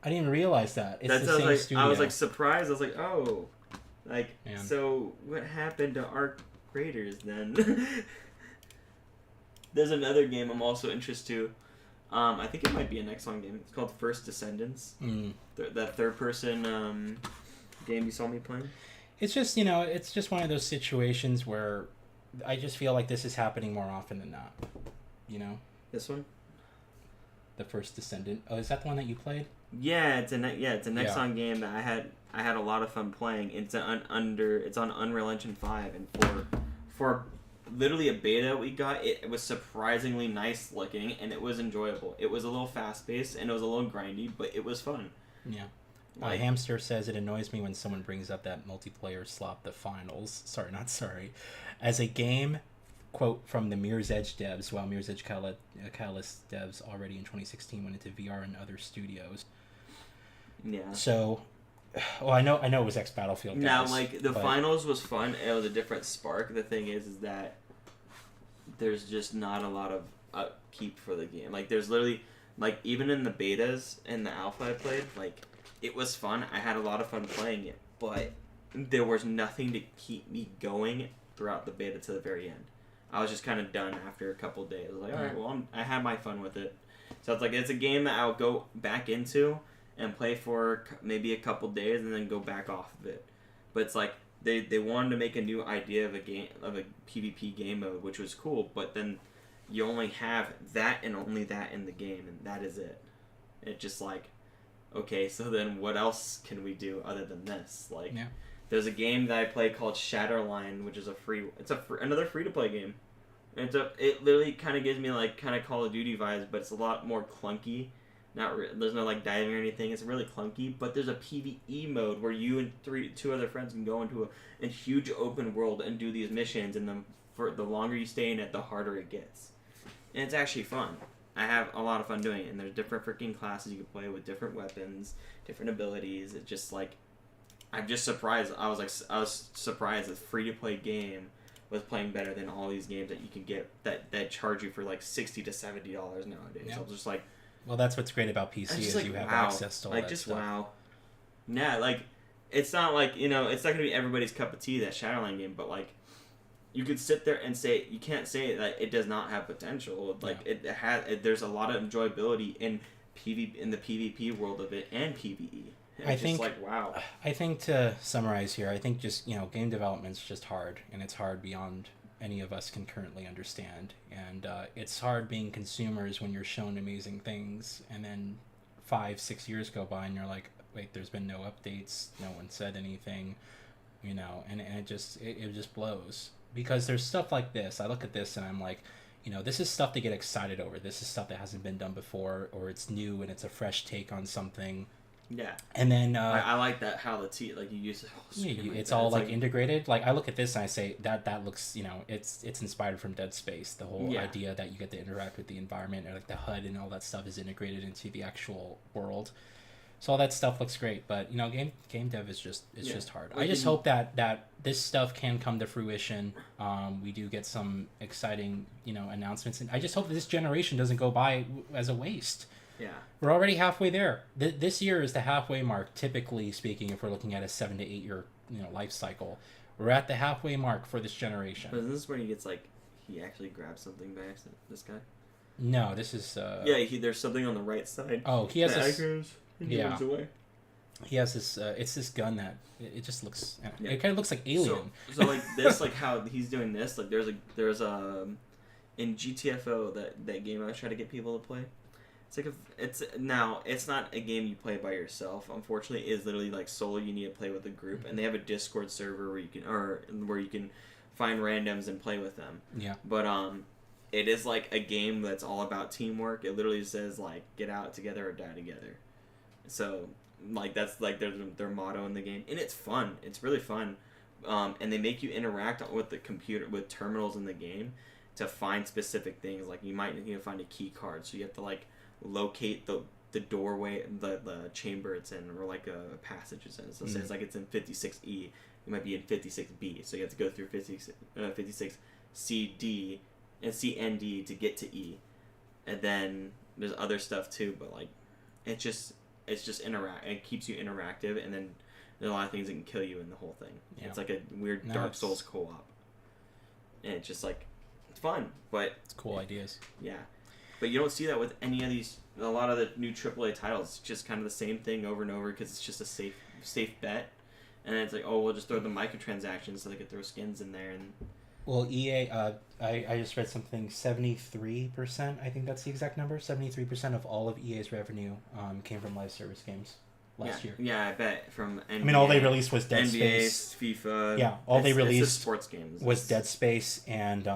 I didn't even realize that. It's the same like, studio. I was like surprised. I was like, oh, like Man. So what happened to our creators then? There's another game I'm also interested to. I think it might be a Nexon game. It's called First Descendants. That third person game you saw me playing. It's just it's just one of those situations where I just feel like this is happening more often than not. This one. The First Descendant. Oh, is that the one that you played? Yeah, it's a Nexon game that I had a lot of fun playing. It's on Unreal Engine 5, and for literally a beta we got, it was surprisingly nice looking, and it was enjoyable. It was a little fast paced and it was a little grindy, but it was fun. Yeah. Hamster says it annoys me when someone brings up that multiplayer slop, the finals. Sorry, not sorry. As a game, quote from the Mirror's Edge devs, while Mirror's Edge Catalyst devs already in 2016 went into VR and other studios. Yeah. So, well, I know it was ex-Battlefield guys. Now, like, the finals was fun. It was a different spark. The thing is that there's just not a lot of upkeep for the game. Like, there's literally, like, even in the betas and the alpha I played, like, it was fun. I had a lot of fun playing it, but there was nothing to keep me going throughout the beta to the very end. I was just kind of done after a couple of days. I was like, all right, well, I had my fun with it. So it's like, it's a game that I'll go back into and play for maybe a couple days and then go back off of it. But it's like they wanted to make a new idea of a game, of a PvP game mode, which was cool, but then you only have that and only that in the game, and that is it. It's just like, okay, so then what else can we do other than this? Like, there's a game that I play called Shatterline, which is another free to play game. And it literally kind of gives me like kind of Call of Duty vibes, but it's a lot more clunky. There's no like diving or anything. It's really clunky, but there's a PvE mode where you and two other friends can go into a huge open world and do these missions, and for the longer you stay in it, the harder it gets. And it's actually fun. I have a lot of fun doing it, and there's different freaking classes you can play with, different weapons, different abilities. It's just like, I'm just surprised. I was surprised a free to play game was playing better than all these games that you can get that charge you for like $60 to $70 nowadays. Yep. I was just like, well, that's what's great about PC is like, you have wow. access to all like that just stuff. wow. Yeah, like it's not like it's not gonna be everybody's cup of tea, that Shadowline game, but like you could sit there and say, you can't say that it does not have potential. Like it has. There's a lot of enjoyability in the PvP world of it and PvE. And I think, like, wow. I think to summarize here, I think just game development's just hard, and it's hard beyond any of us can currently understand, and it's hard being consumers when you're shown amazing things, and then 5-6 years go by and you're like, wait, there's been no updates, no one said anything, and it just blows, because there's stuff like this. I look at this and I'm like, this is stuff to get excited over. This is stuff that hasn't been done before, or it's new and it's a fresh take on something. Yeah. And then I like that, how you use the whole screen. It's all like integrated. Like, I look at this and I say that looks, it's inspired from Dead Space. The whole idea that you get to interact with the environment, or like the HUD and all that stuff is integrated into the actual world. So all that stuff looks great, but game dev is just hard. I just hope that this stuff can come to fruition. We do get some exciting announcements, and I just hope that this generation doesn't go by as a waste. Yeah. We're already halfway there. This year is the halfway mark, typically speaking, if we're looking at a 7 to 8 year life cycle. We're at the halfway mark for this generation. But isn't this where he gets like he actually grabs something by accident? This guy. No, this is. Yeah, there's something on the right side. Oh, he has this. He moves away. He has this. It's this gun that it just looks. Yeah. It kind of looks like Alien. So like this, like how he's doing this. Like there's in GTFO that game I was trying to get people to play. It's not a game you play by yourself. Unfortunately, it is literally like solo. You need to play with a group, and they have a Discord server where you can find randoms and play with them. Yeah. But it is like a game that's all about teamwork. It literally says like get out together or die together. So like that's like their motto in the game, and it's fun. It's really fun, and they make you interact with the computer with terminals in the game to find specific things. Like you might need to find a key card, so you have to like locate the doorway, the chamber it's in, or like a passage it's in. So say it's like it's in 56E, it might be in 56B. So you have to go through 56 CD and C and D to get to E, and then there's other stuff too. But like it's just it keeps you interactive, and then there's a lot of things that can kill you in the whole thing. Yeah. It's like a weird Dark Souls co-op, and it's just like it's fun, but it's cool ideas. Yeah. But you don't see that with any of these. A lot of the new AAA titles, it's just kind of the same thing over and over because it's just a safe bet. And it's like, oh, we'll just throw the microtransactions so they could throw skins in there. And well, EA, I just read something. 73%, I think that's the exact number. 73% of all of EA's revenue came from live service games last year. Yeah, I bet from NBA. I mean, all they released was Dead NBA, Space, FIFA. Yeah, all they released sports games was Dead Space and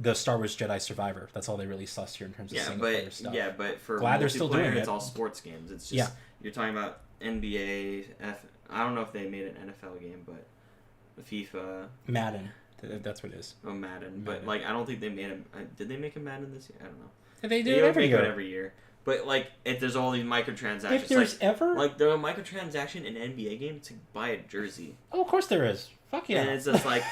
the Star Wars Jedi Survivor. That's all they released last year in terms of single player stuff. Yeah, but for glad they're still doing it. It's all sports games. It's just you're talking about NBA. I don't know if they made an NFL game, but FIFA, Madden. That's what it is. Oh, Madden. But like, I don't think they made a. Did they make a Madden this year? I don't know. They do it every year. Every year. But like, if there's all these microtransactions, if there's ever like there's a microtransaction in an NBA game to buy a jersey. Oh, of course there is. Fuck yeah. And it's just like.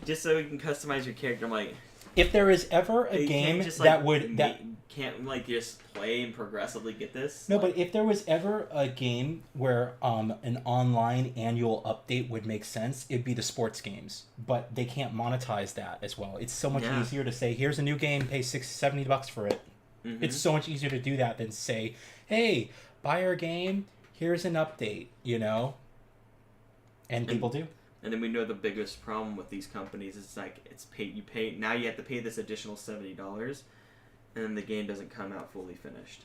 Just so you can customize your character, I'm like... If there is ever a game just, like, that would... Can't, like, just play and progressively get this? No, but if there was ever a game where an online annual update would make sense, it'd be the sports games. But they can't monetize that as well. It's so much easier to say, here's a new game, pay $70 for it. Mm-hmm. It's so much easier to do that than say, hey, buy our game, here's an update, you know? And people do. And then we know the biggest problem with these companies is like you have to pay this additional $70, and then the game doesn't come out fully finished.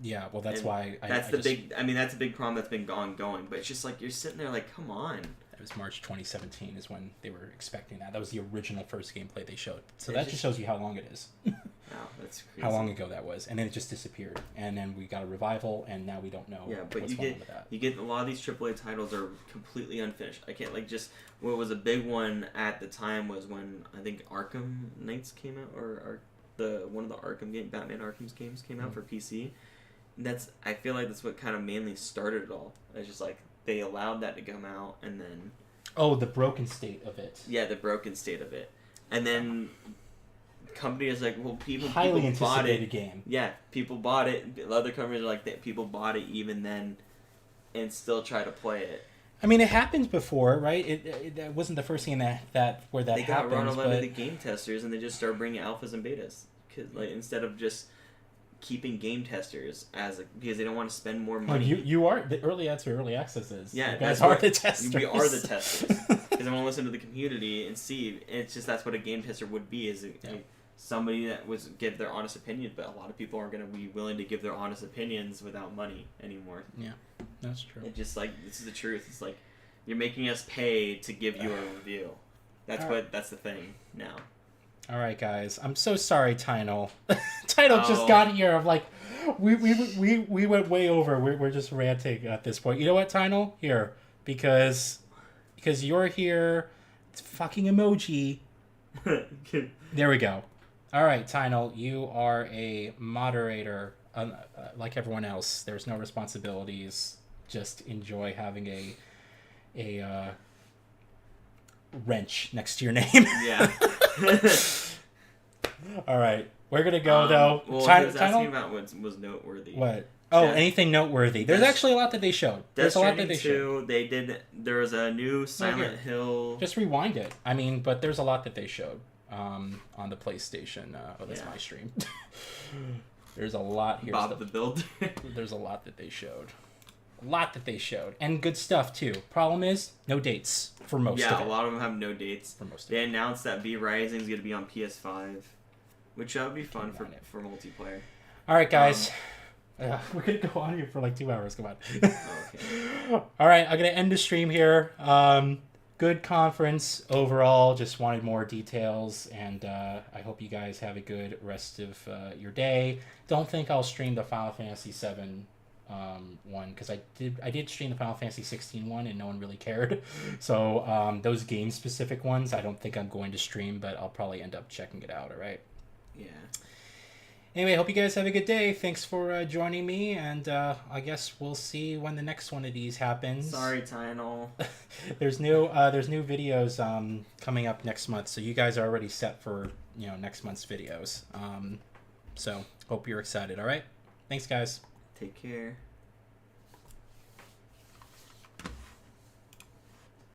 Yeah, well that's why that's a big problem that's been ongoing. But it's just like you're sitting there like, come on. It was March 2017 is when they were expecting that. That was the original first gameplay they showed. So that just shows you how long it is. Wow, that's crazy. How long ago that was, and then it just disappeared, and then we got a revival, and now we don't know. Yeah, but what's going on with that. You get a lot of these AAA titles are completely unfinished. I can't like just what was a big one at the time was when I think Arkham Knights came out, or one of the Batman Arkham's games came out for PC. I feel like that's what kind of mainly started it all. It's just like they allowed that to come out, and then the broken state of it. Yeah, the broken state of it, and then. Company is like, well, people bought it. Game. Yeah, people bought it. Other companies are like that. People bought it even then, and still try to play it. I mean, it happened before, right? It wasn't the first game that happened. They got run over by the game testers, and they just started bringing alphas and betas, because like instead of just keeping game testers because they don't want to spend more money. You are the early access is. Yeah, you guys are the testers. We are the testers because I want to listen to the community and see. It's just that's what a game tester would be somebody that give their honest opinion, but a lot of people aren't going to be willing to give their honest opinions without money anymore. Yeah, that's true. It's just like, this is the truth. It's like, you're making us pay to give you a review. That's the thing now. All right, guys. I'm so sorry, Tino. Tino just got here. I'm like, we went way over. We're just ranting at this point. You know what, Tino? Here, because you're here. It's fucking emoji. There we go. All right, Tino, you are a moderator. Like everyone else, there's no responsibilities. Just enjoy having a wrench next to your name. Yeah. All right. We're gonna go though. Well, China, he was asking about what was noteworthy. What? Oh, anything noteworthy? There's actually a lot that they showed. There's a lot that they showed. They did. There was a new Silent Hill. Just rewind it. I mean, but there's a lot that they showed on the PlayStation. That's my stream. There's a lot here. Bob the Builder. There's a lot that they showed. A lot that they showed. And good stuff, too. Problem is, no dates for most of it. Yeah, a lot of them have no dates. For most of it. They announced that V Rising is going to be on PS5, which that would be fun for multiplayer. All right, guys. We're going to go on here for like 2 hours. Come on. Okay. All right, I'm going to end the stream here. Good conference overall. Just wanted more details, and I hope you guys have a good rest of your day. Don't think I'll stream the Final Fantasy VII one, because I did stream the Final Fantasy 16 one, and no one really cared. So those game specific ones, I don't think I'm going to stream, but I'll probably end up checking it out. All right. Yeah. Anyway, hope you guys have a good day. Thanks for joining me, and I guess we'll see when the next one of these happens. Sorry, Tylenol. There's new videos coming up next month, so you guys are already set for next month's videos. So hope you're excited. All right, thanks, guys. Take care.